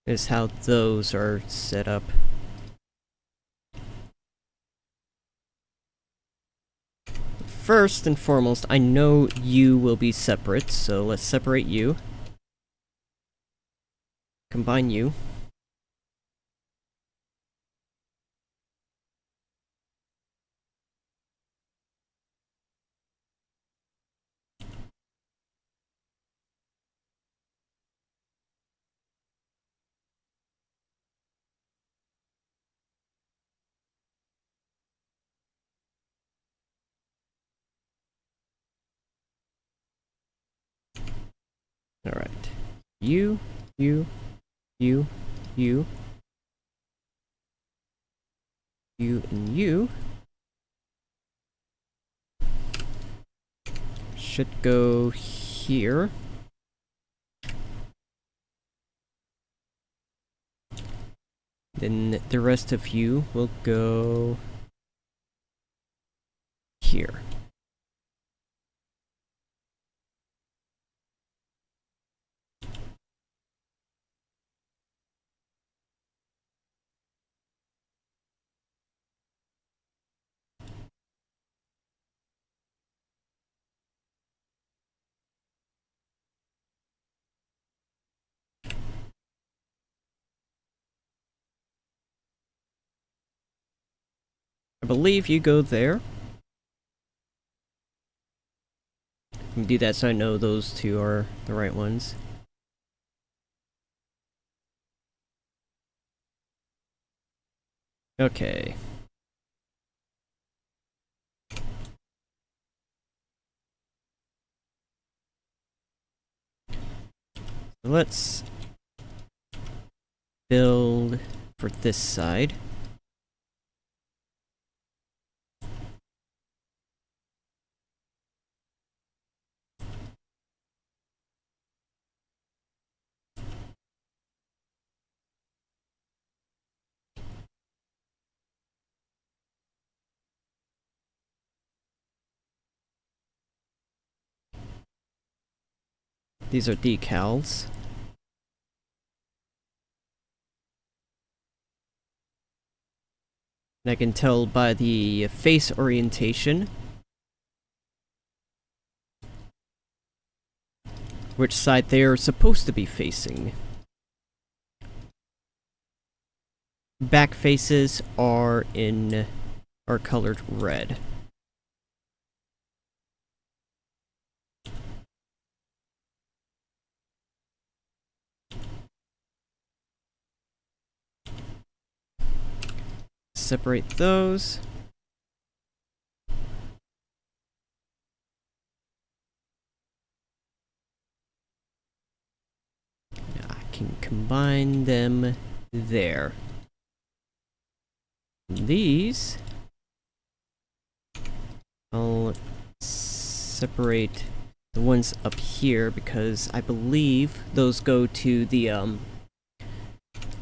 Is how those are set up. First and foremost, I know you will be separate, so let's separate you. Combine you. Alright. You, you, you, you, you, and you. Should go here. Then the rest of you will go here. I believe you go there. You can do that so I know those two are the right ones. Okay. Let's build for this side. These are decals. And I can tell by the face orientation which side they are supposed to be facing. Back faces are colored red. Separate those. I can combine them there. These, I'll separate the ones up here because I believe those go to the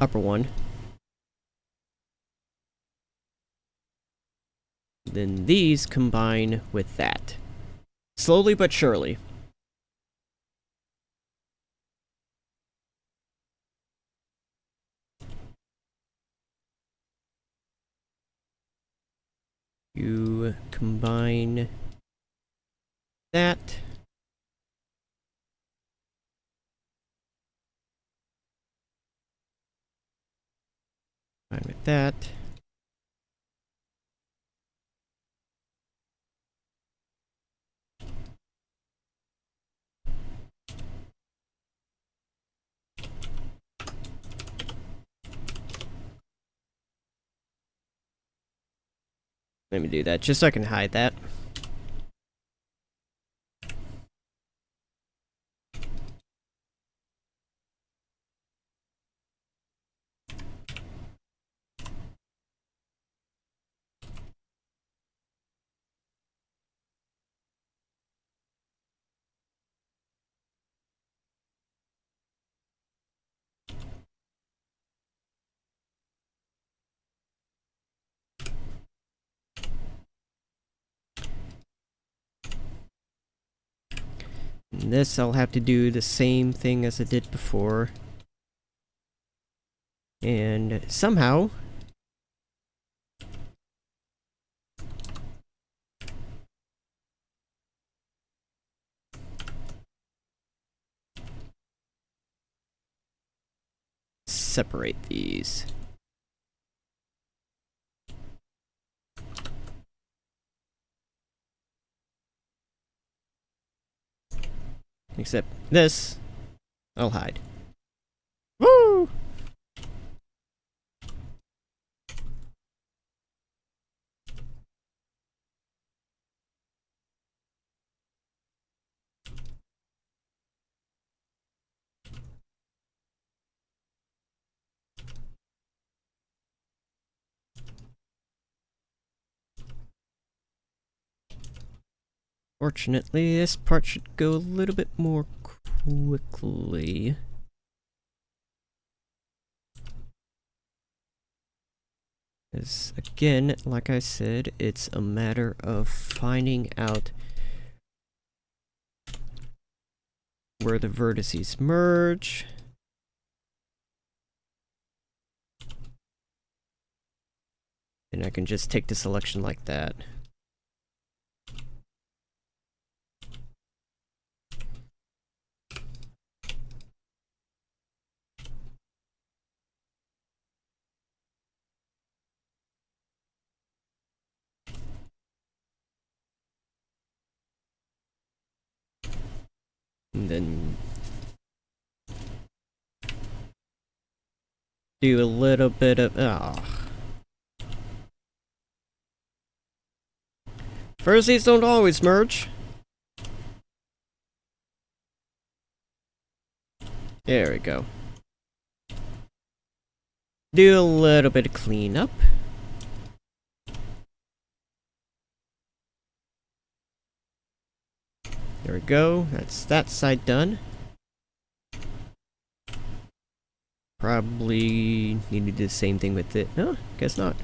upper one. Then these combine with that. Slowly but surely. You combine that. Combine with that. Let me do that, just so I can hide that. And this, I'll have to do the same thing as I did before. And somehow... separate these. Except this, I'll hide. Woo! Fortunately, this part should go a little bit more quickly. As again, like I said, it's a matter of finding out where the vertices merge. And I can just take the selection like that. And then do a little bit of vertices don't always merge. There we go. Do a little bit of cleanup. There we go. That's that side done. Probably need to do the same thing with it. No, guess not.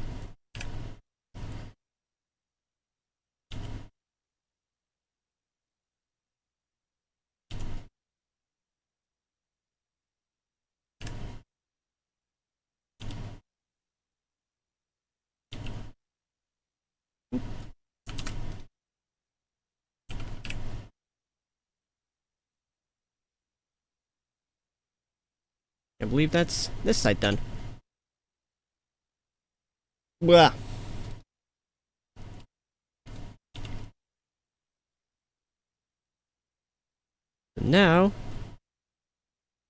I believe that's this side done. Blah. Now,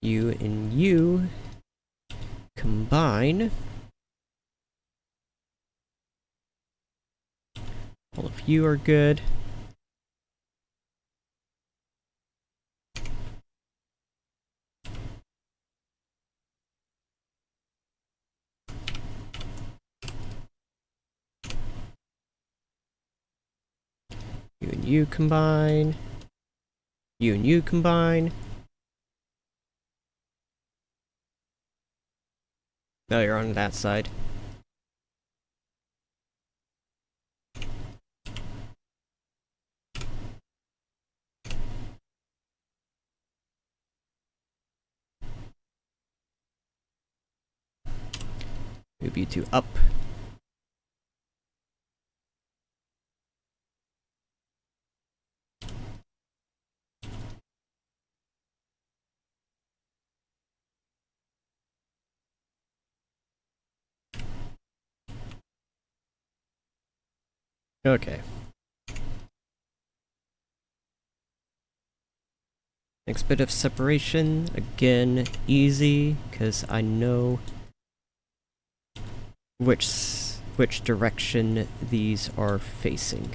you and you combine. All of you are good. You and you combine. You and you combine. Now you're on that side. Move you two up. Okay. Next bit of separation, again, easy, because I know which direction these are facing.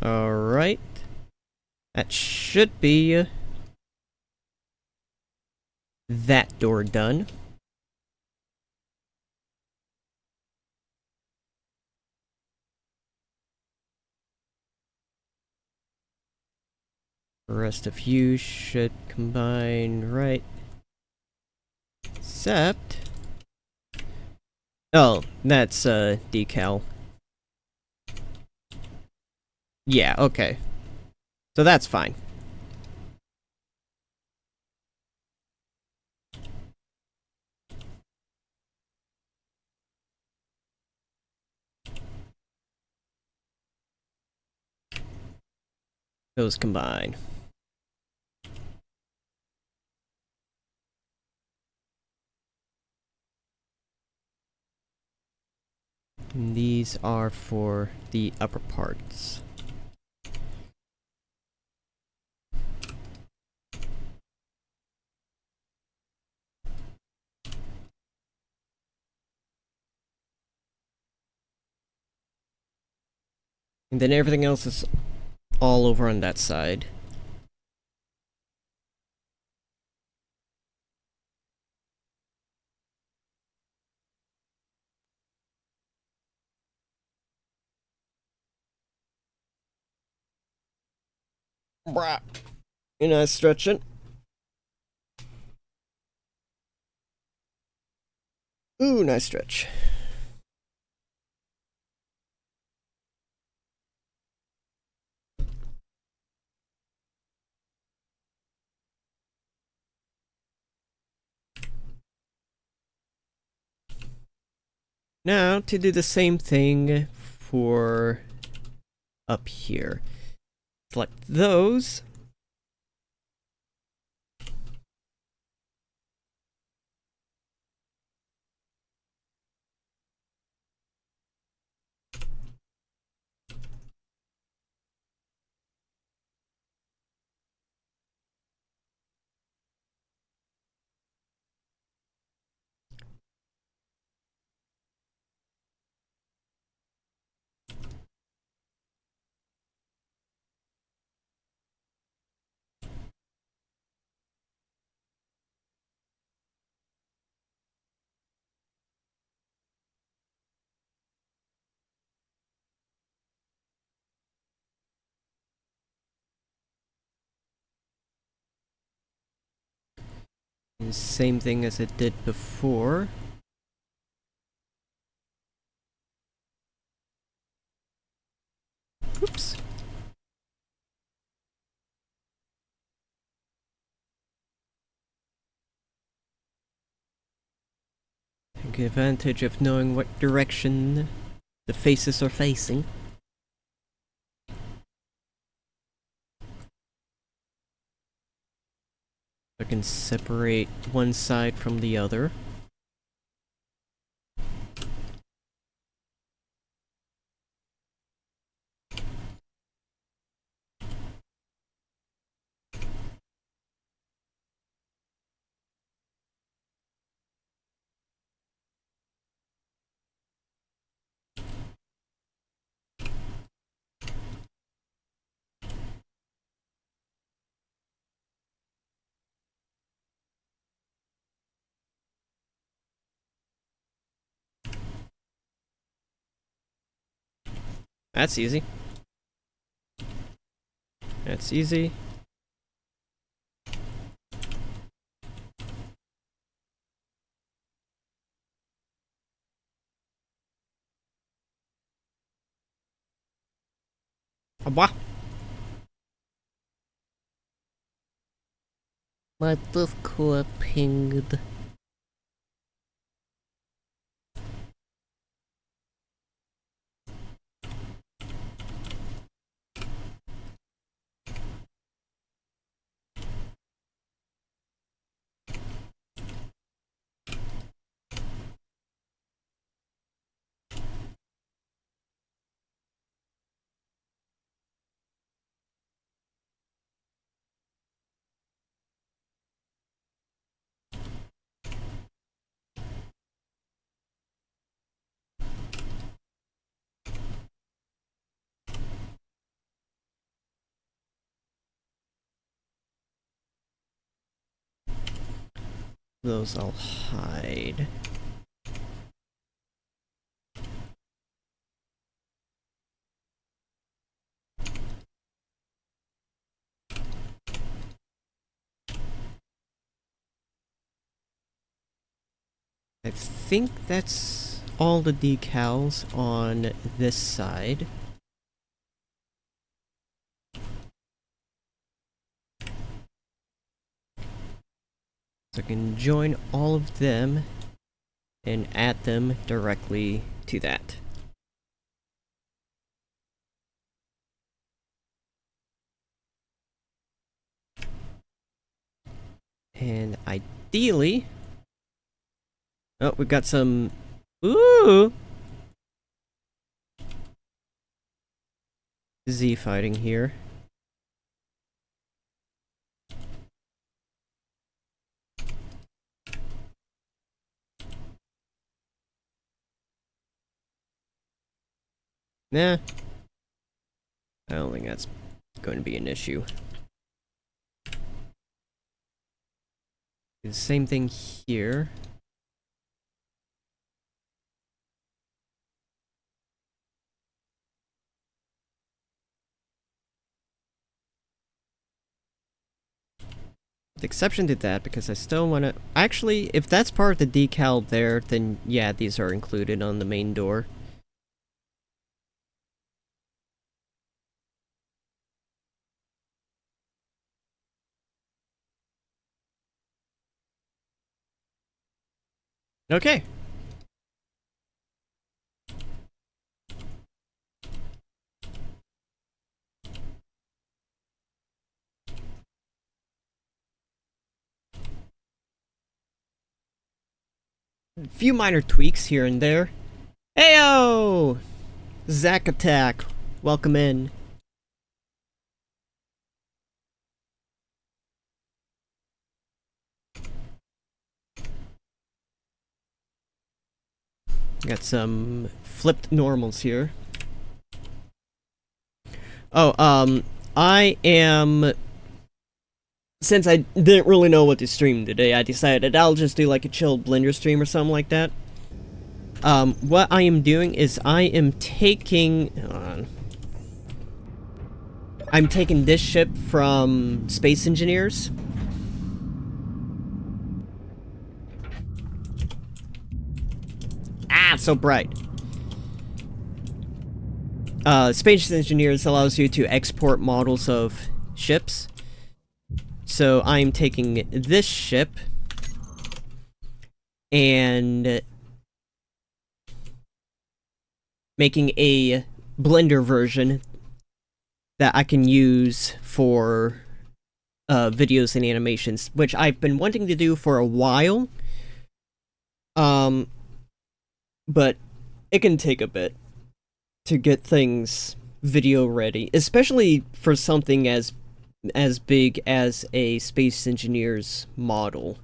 Alright. That should be that door done. The rest of you should combine right. Except... Oh, that's decal. Yeah, okay. So that's fine. Those combine. And these are for the upper parts. And then everything else is all over on that side. Bruh. You know, stretching. Ooh, nice stretch. Now, to do the same thing for up here. Select those. Same thing as it did before. Oops. Take advantage of knowing what direction the faces are facing. I can separate one side from the other. That's easy. That's easy. Aba! My Discord pinged. Those I'll hide. I think that's all the decals on this side. So I can join all of them and add them directly to that. And ideally... Oh, we've got some... Ooh! Z fighting here. Nah. I don't think that's going to be an issue. The same thing here. With exception to that, because I still want to... Actually, if that's part of the decal there, then yeah, these are included on the main door. Okay. A few minor tweaks here and there. Heyo! Zack Attack, welcome in. Got some flipped normals here. Oh, I am... Since I didn't really know what to stream today, I decided I'll just do like a chill Blender stream or something like that. What I am doing is I am taking... Hold on. I'm taking this ship from Space Engineers. so bright. Space Engineers allows you to export models of ships. So I'm taking this ship and making a Blender version that I can use for videos and animations, which I've been wanting to do for a while. But it can take a bit to get things video ready, especially for something as big as a Space Engineer's model.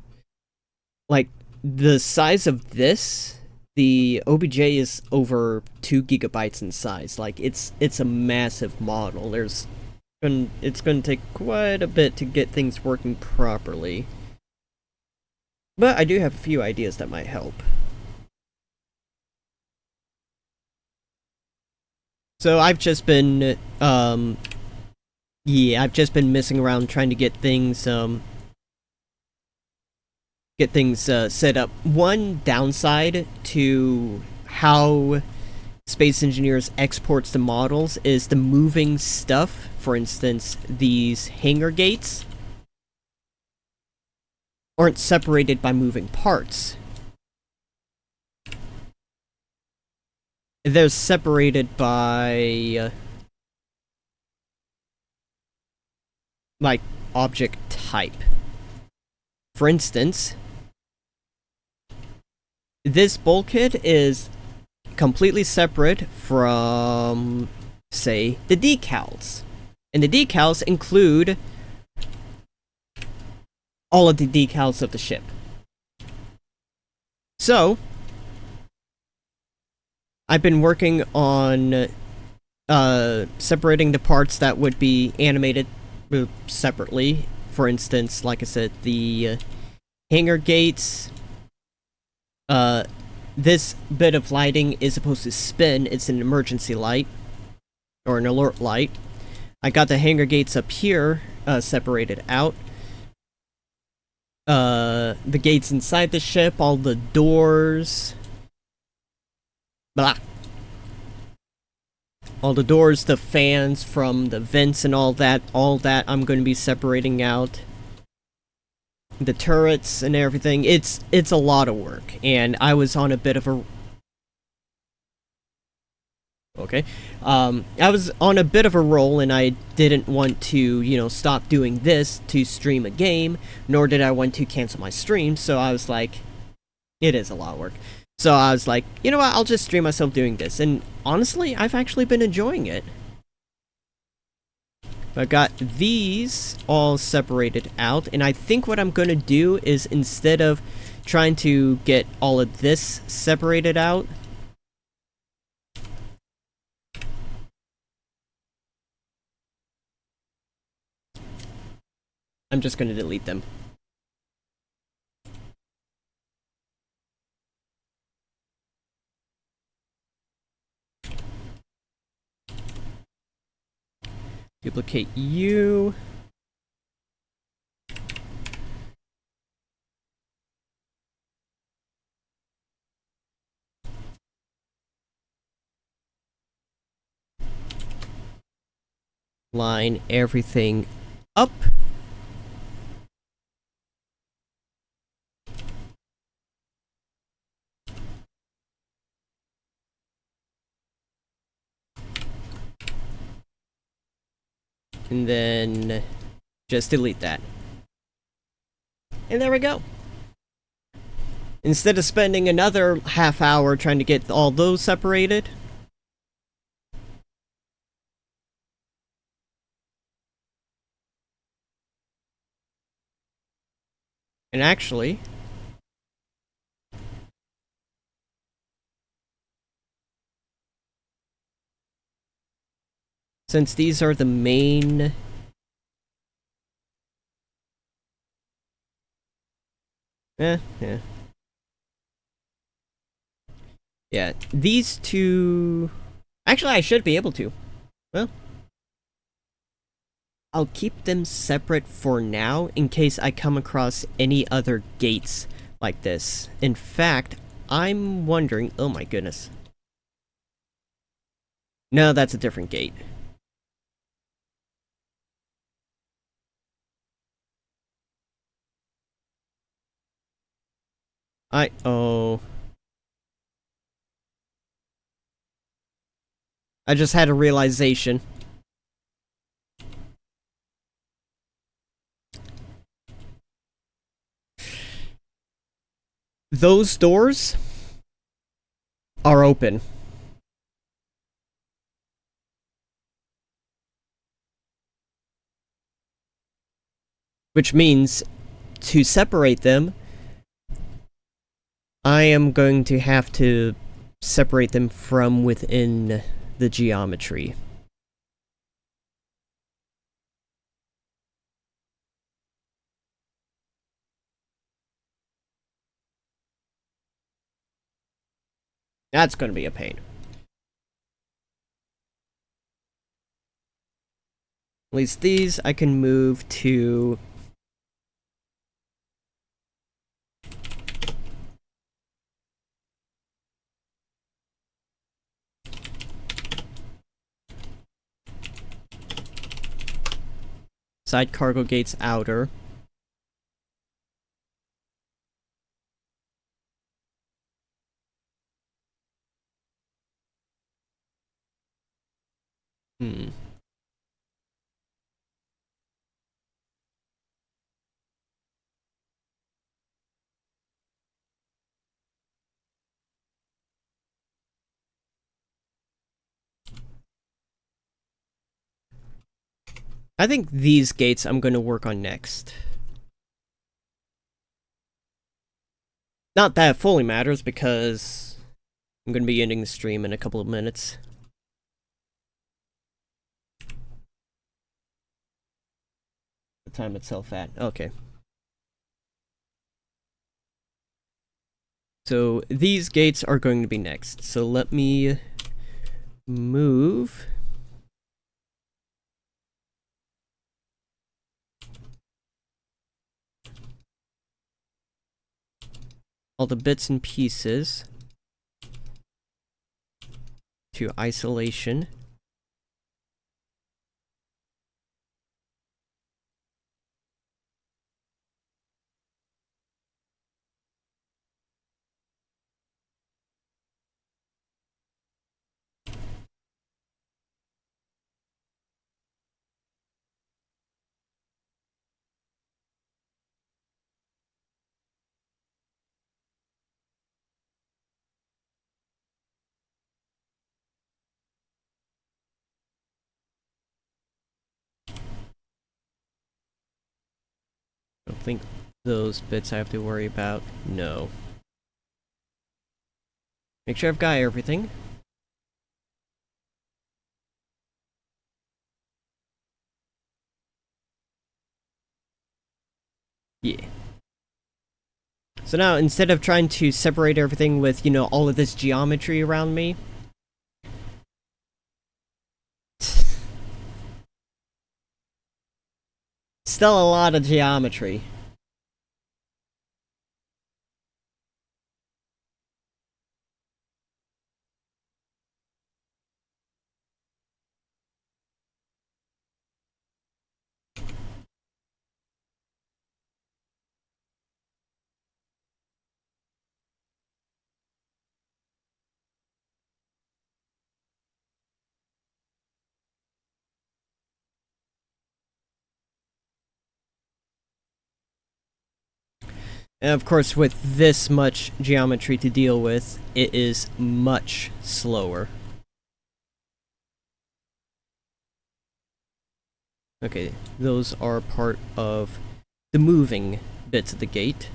Like, the size of this, the OBJ is over 2 gigabytes in size. Like, it's a massive model. It's gonna take quite a bit to get things working properly. But I do have a few ideas that might help. So I've just been, I've just been messing around trying to get things, set up. One downside to how Space Engineers exports the models is the moving stuff. For instance, these hangar gates aren't separated by moving parts. They're separated by, like, object type. For instance, this bulkhead is completely separate from, say, the decals. And the decals include all of the decals of the ship. So, I've been working on separating the parts that would be animated separately. For instance, like I said, the hangar gates. This bit of lighting is supposed to spin. It's an emergency light, or an alert light. I got the hangar gates up here separated out. The gates inside the ship, all the doors. Blah. All the doors, the fans from the vents and all that I'm going to be separating out. The turrets and everything. It's a lot of work, and I was on a bit of a... Okay. I was on a bit of a roll, and I didn't want to, stop doing this to stream a game, nor did I want to cancel my stream, so I was like, it is a lot of work. So I was like, you know what, I'll just stream myself doing this. And honestly, I've actually been enjoying it. I've got these all separated out. And I think what I'm going to do is, instead of trying to get all of this separated out, I'm just going to delete them. Duplicate you. Line everything up. And then just delete that. And there we go. Instead of spending another half hour trying to get all those separated, and actually, since these are the main... Yeah. Yeah, these two... Actually, I should be able to. Well, I'll keep them separate for now, in case I come across any other gates like this. In fact, I'm wondering... Oh my goodness. No, that's a different gate. Oh... I just had a realization. Those doors are open. Which means, to separate them, I am going to have to separate them from within the geometry. That's going to be a pain. At least these I can move to... Side cargo gates outer. I think these gates I'm going to work on next. Not that it fully matters, because I'm going to be ending the stream in a couple of minutes. The time itself at... Okay. So these gates are going to be next. So let me move... all the bits and pieces to isolation. I don't think those bits I have to worry about. No. Make sure I've got everything. Yeah. So now, instead of trying to separate everything with, you know, all of this geometry around me... Still a lot of geometry. And of course, with this much geometry to deal with, it is much slower. Okay, those are part of the moving bits of the gate.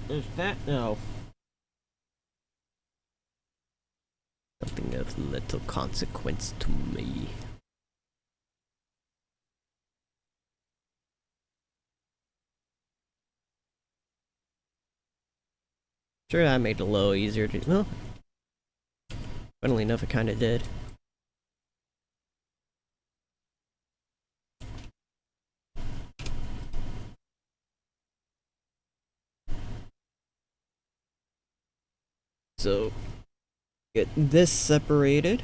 Is that? No. Something of little consequence to me. Sure, that made it a little easier to. Well, funnily enough, it kind of did. So, get this separated.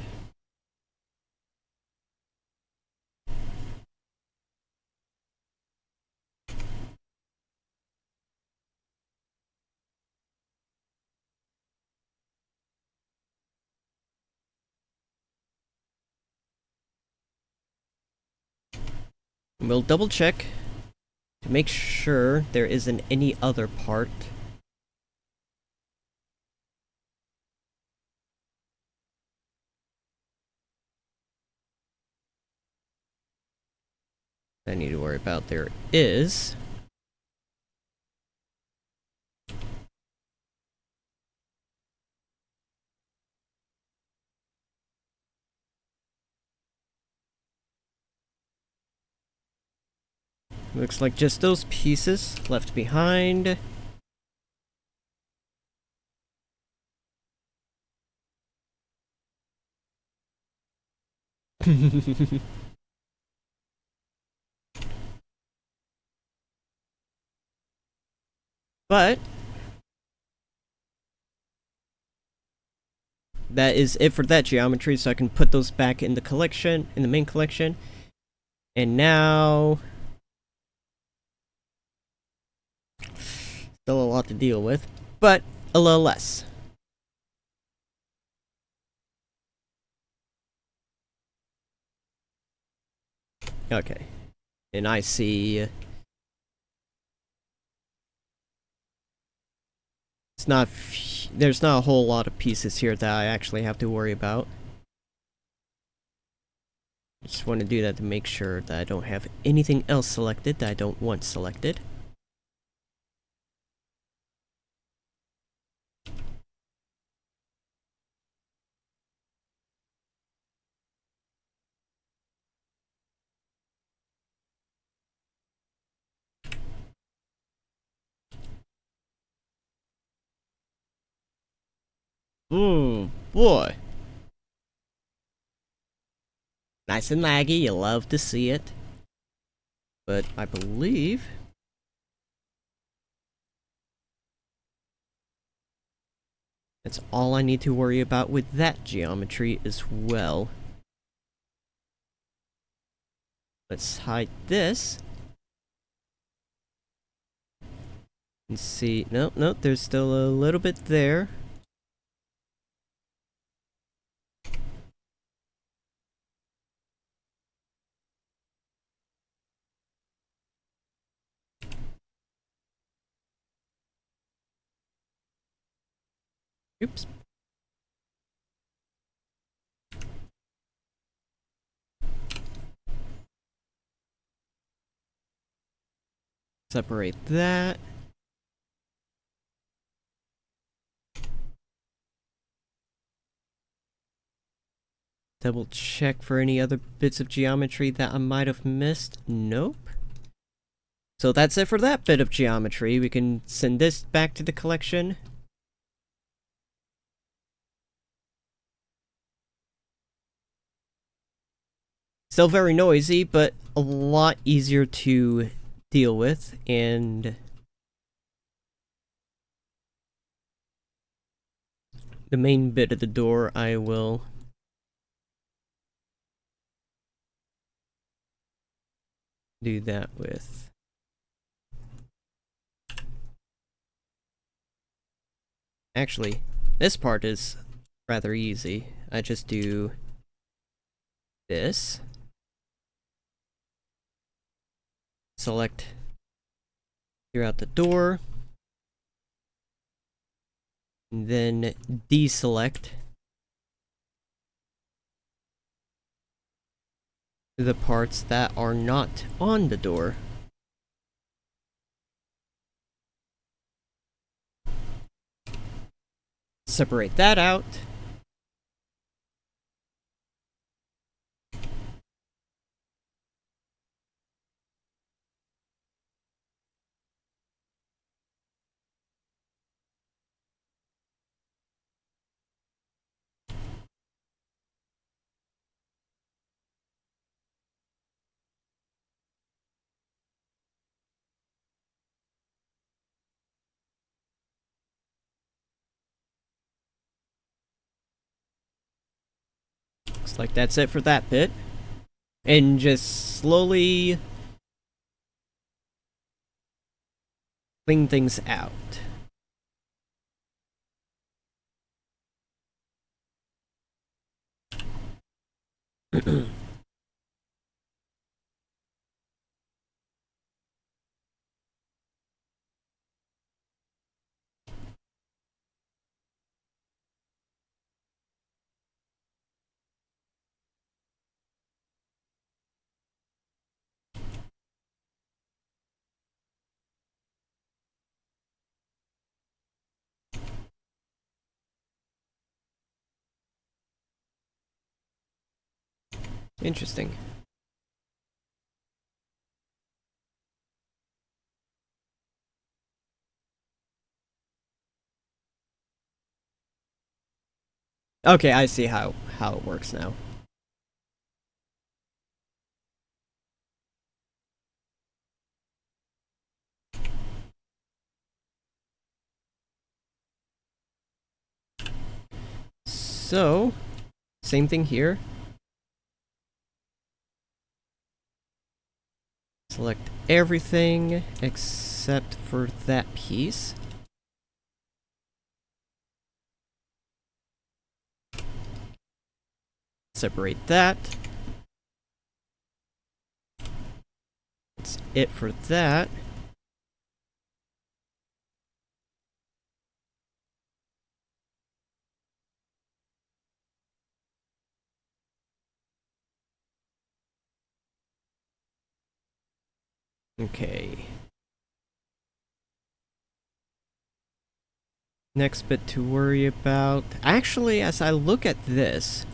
We'll double check to make sure there isn't any other part. I need to worry about. There is. Looks like just those pieces left behind. But that is it for that geometry, so I can put those back in the collection, in the main collection. And now, still a lot to deal with, but a little less. Okay. And I see there's not a whole lot of pieces here that I actually have to worry about. Just want to do that to make sure that I don't have anything else selected that I don't want selected. Ooh, boy. Nice and laggy, you love to see it. But I believe that's all I need to worry about with that geometry as well. Let's hide this. And see, no, there's still a little bit there. Oops. Separate that. Double check for any other bits of geometry that I might have missed. Nope. So that's it for that bit of geometry. We can send this back to the collection. Still very noisy, but a lot easier to deal with, and the main bit of the door I will do that with. Actually, this part is rather easy. I just do this. Select throughout the door. And then deselect the parts that are not on the door. Separate that out. Looks like that's it for that bit. And just slowly clean things out. Interesting. Okay, I see how it works now. So, same thing here. Select everything except for that piece. Separate that. That's it for that. Okay. Next bit to worry about. Actually, as I look at this,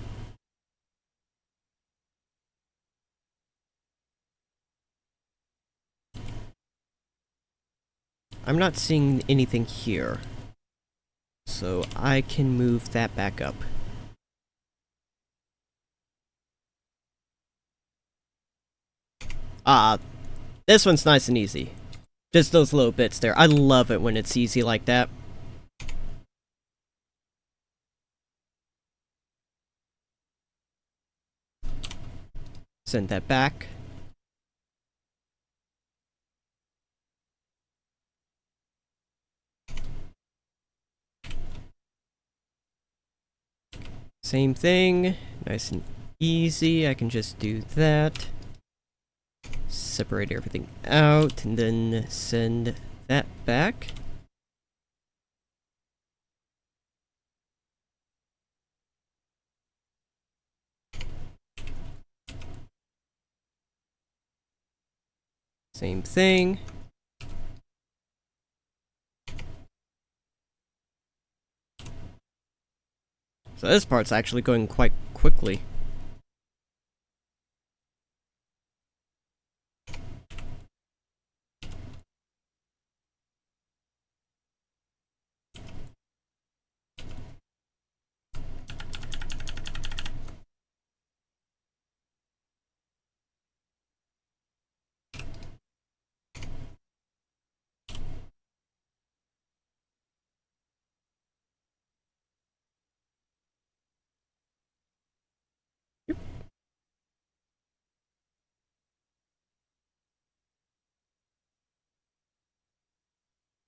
I'm not seeing anything here. So I can move that back up. This one's nice and easy. Just those little bits there. I love it when it's easy like that. Send that back. Same thing. Nice and easy. I can just do that. Separate everything out and then send that back. Same thing. So this part's actually going quite quickly.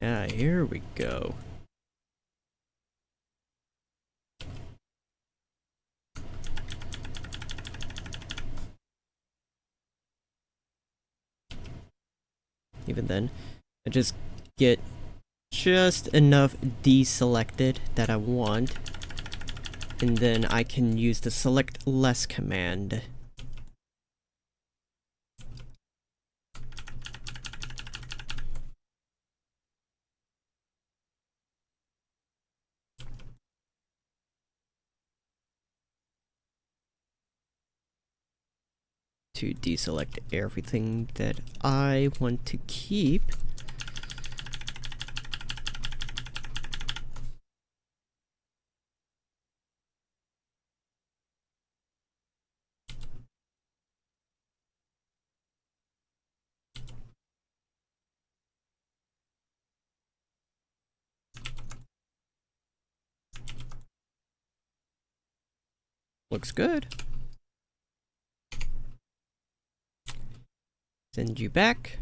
Ah, here we go. Even then, I just get just enough deselected that I want, and then I can use the select less command. To deselect everything that I want to keep. Looks good. Send you back.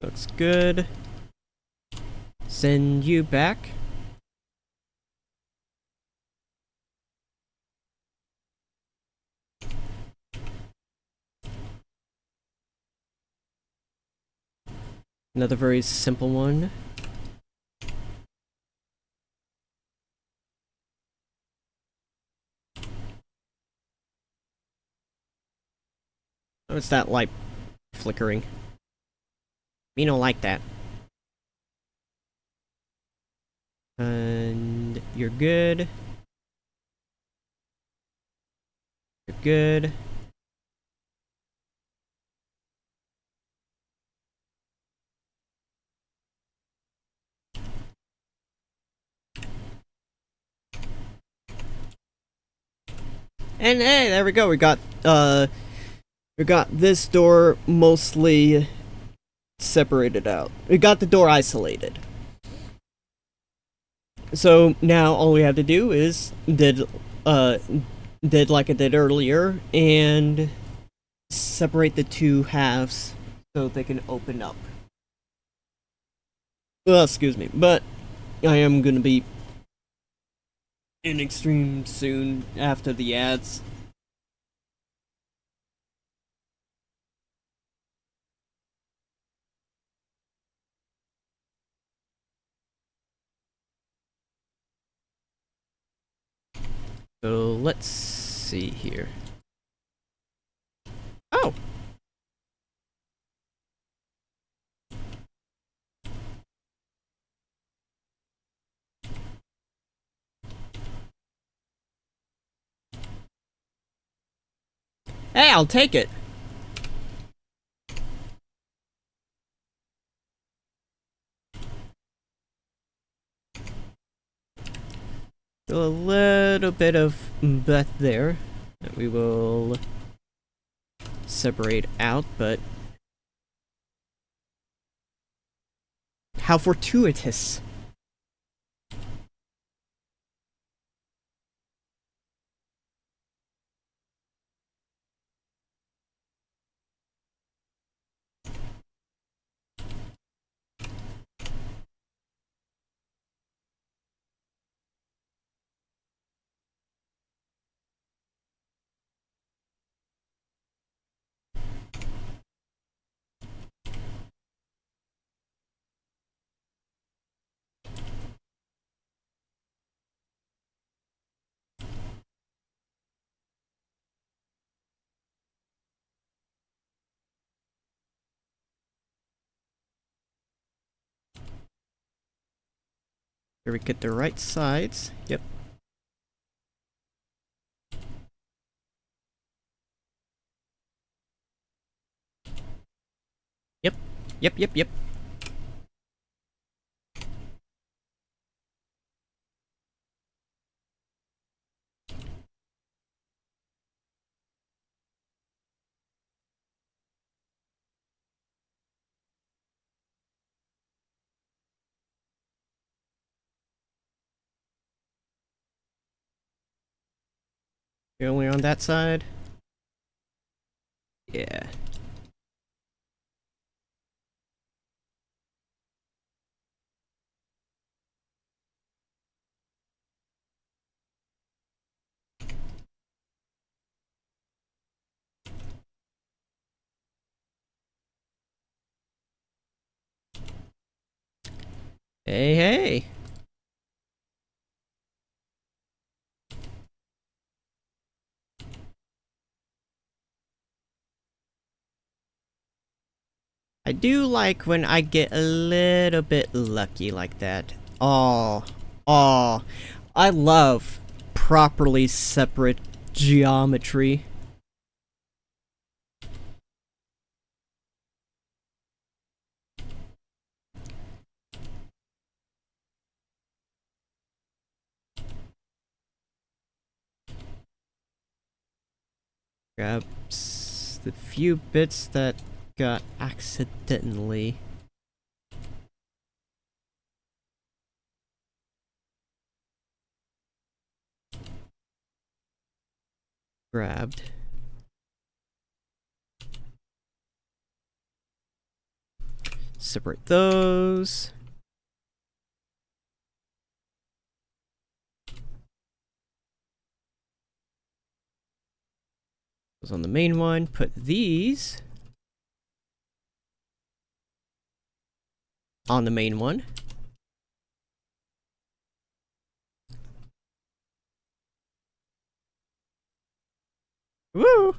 Looks good. Send you back. Another very simple one. Oh, it's that light flickering. Me don't like that. And you're good. You're good. And hey, there we go. We got this door mostly separated out. We got the door isolated. So now all we have to do is did like I did earlier and separate the two halves so they can open up. Well, excuse me, but I am gonna be in Extreme soon after the ads. So let's see here. Oh! Hey, I'll take it! So a little bit of breath there that we will separate out, but how fortuitous. Here we get the right sides. Yep. Yep. Yep, yep, yep. You're only on that side? Yeah. Hey, hey! I do like when I get a little bit lucky like that. Oh, oh, I love properly separate geometry. Grab the few bits that got accidentally grabbed. Separate those. Those on the main one. Put these on the main one. Woo!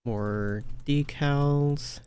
More decals.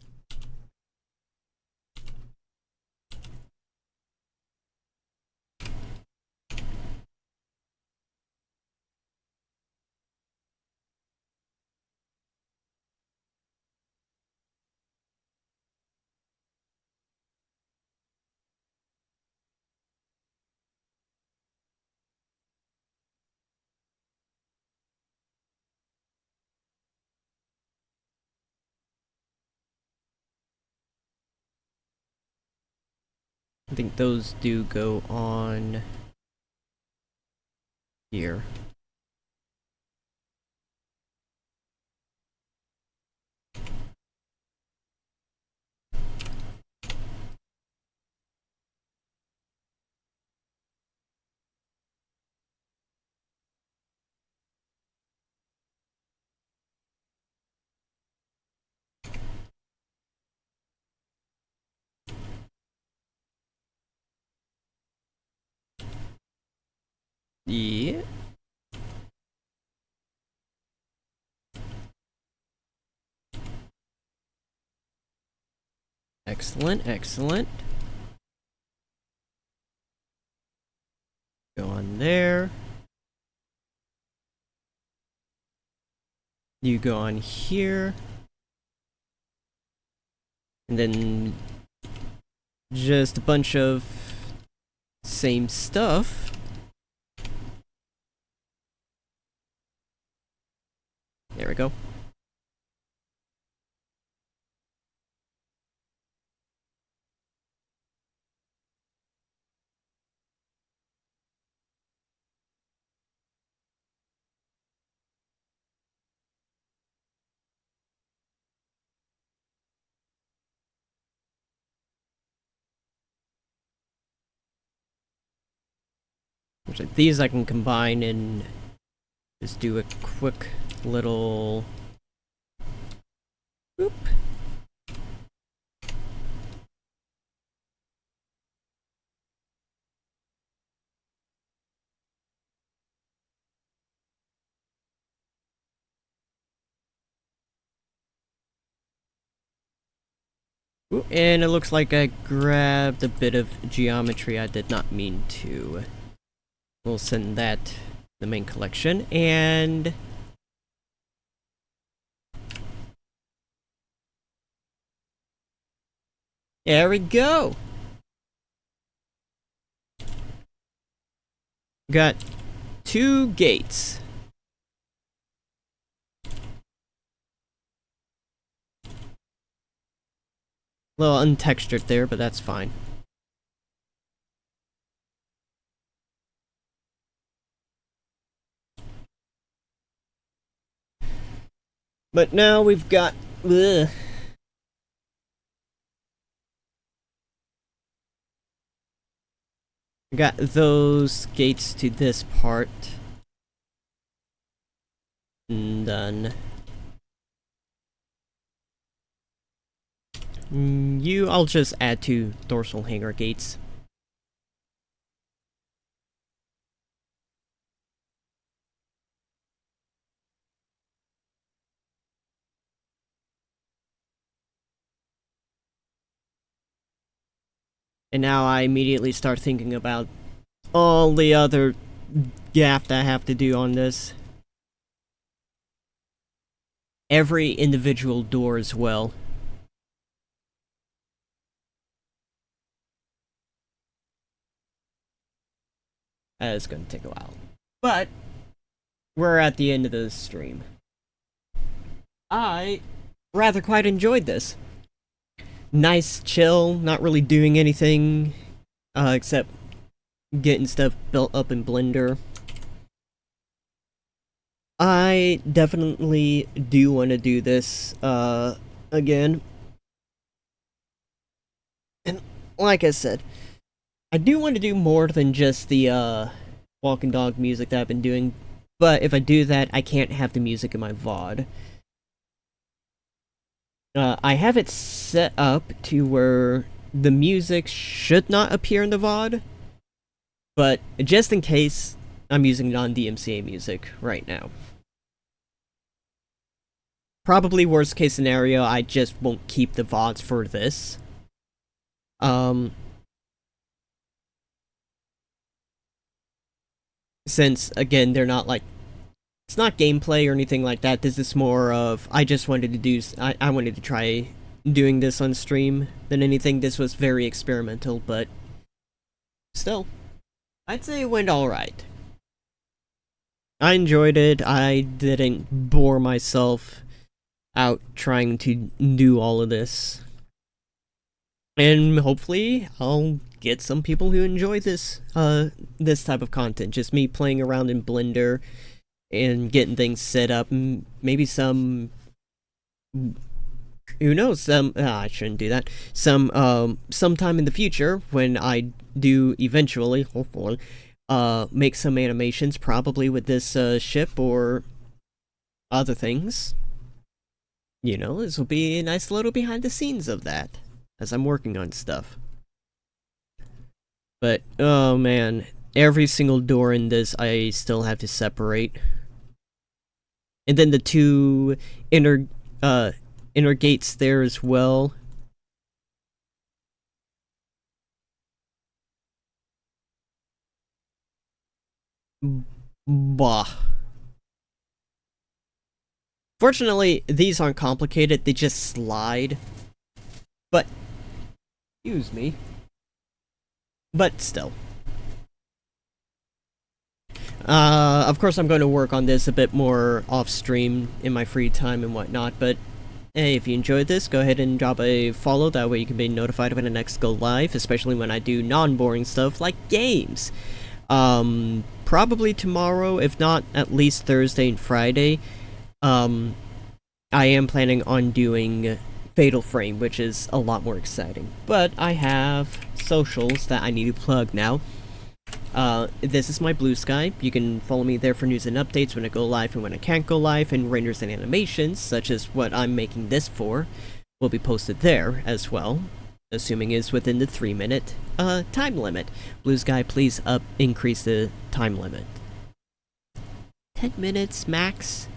I think those do go on here. Yeah. Excellent, excellent. Go on there. You go on here. And then just a bunch of same stuff. There we go. These I can combine and just do a quick little... Boop. Ooh, and it looks like I grabbed a bit of geometry I did not mean to. We'll send that to the main collection, and... there we go! Got 2 gates. A little untextured there, but that's fine. But now we've got... ugh. We got those gates to this part. And done. I'll just add 2 dorsal hanger gates. And now I immediately start thinking about all the other gaff that I have to do on this. Every individual door as well. It's gonna take a while. But we're at the end of the stream. I rather quite enjoyed this. Nice, chill, not really doing anything except getting stuff built up in Blender. I definitely do want to do this again. And like I said, I do want to do more than just the walking dog music that I've been doing, but if I do that, I can't have the music in my VOD. I have it set up to where the music should not appear in the VOD, but just in case, I'm using non-DMCA music right now. Probably worst case scenario, I just won't keep the VODs for this. Since, again, they're not like, it's not gameplay or anything like that. This is more of, I just wanted to do, I wanted to try doing this on stream than anything. This was very experimental, but still, I'd say it went alright. I enjoyed it. I didn't bore myself out trying to do all of this. And hopefully I'll get some people who enjoy this this type of content. Just me playing around in Blender and getting things set up. Maybe some, who knows, I shouldn't do that. Sometime in the future, when I do eventually, hopefully, make some animations, probably with this ship or other things. You know, this will be a nice little behind the scenes of that, as I'm working on stuff. But, oh man, every single door in this I still have to separate. And then the two inner gates there as well. Bah. Fortunately, these aren't complicated, they just slide. But, excuse me. But still. Of course I'm going to work on this a bit more off-stream in my free time and whatnot, but hey, if you enjoyed this, go ahead and drop a follow, that way you can be notified when I next go live, especially when I do non-boring stuff like games. Probably tomorrow, if not at least Thursday and Friday. I am planning on doing Fatal Frame, which is a lot more exciting. But I have socials that I need to plug now. This is my Bluesky. You can follow me there for news and updates when I go live and when I can't go live, and renders and animations, such as what I'm making this for, will be posted there as well, assuming it's within the 3-minute time limit. Bluesky, please increase the time limit. 10 minutes max?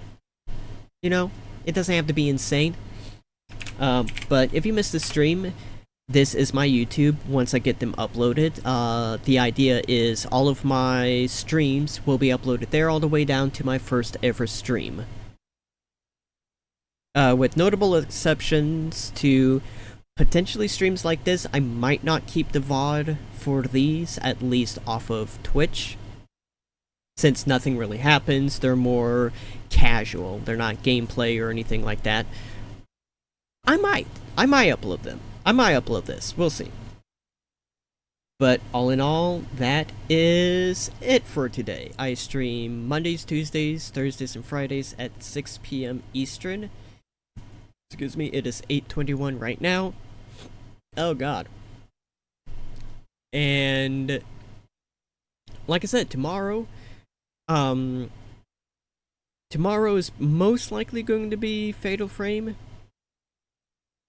You know, it doesn't have to be insane. But if you missed the stream, this is my YouTube once I get them uploaded. The idea is all of my streams will be uploaded there all the way down to my first ever stream. With notable exceptions to potentially streams like this, I might not keep the VOD for these, at least off of Twitch. Since nothing really happens, they're more casual. They're not gameplay or anything like that. I might upload them. I might upload this. We'll see. But all in all, that is it for today. I stream Mondays, Tuesdays, Thursdays, and Fridays at 6 p.m. Eastern. Excuse me, it is 8:21 right now. Oh god. And like I said, tomorrow is most likely going to be Fatal Frame.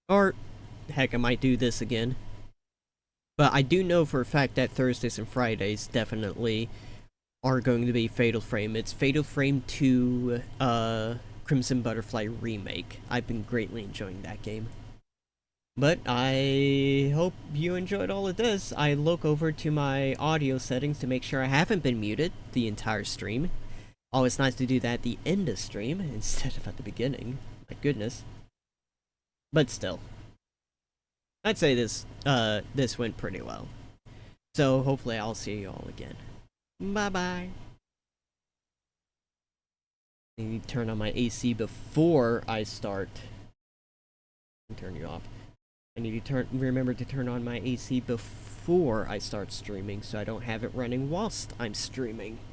Or, heck, I might do this again. But I do know for a fact that Thursdays and Fridays definitely are going to be Fatal Frame. It's Fatal Frame 2, Crimson Butterfly Remake. I've been greatly enjoying that game. But I hope you enjoyed all of this. I look over to my audio settings to make sure I haven't been muted the entire stream. Always nice to do that at the end of stream instead of at the beginning. My goodness. But still, I'd say this went pretty well. So hopefully I'll see you all again. Bye bye. I need to turn on my AC before I start. Turn you off. I need to remember to turn on my AC before I start streaming so I don't have it running whilst I'm streaming.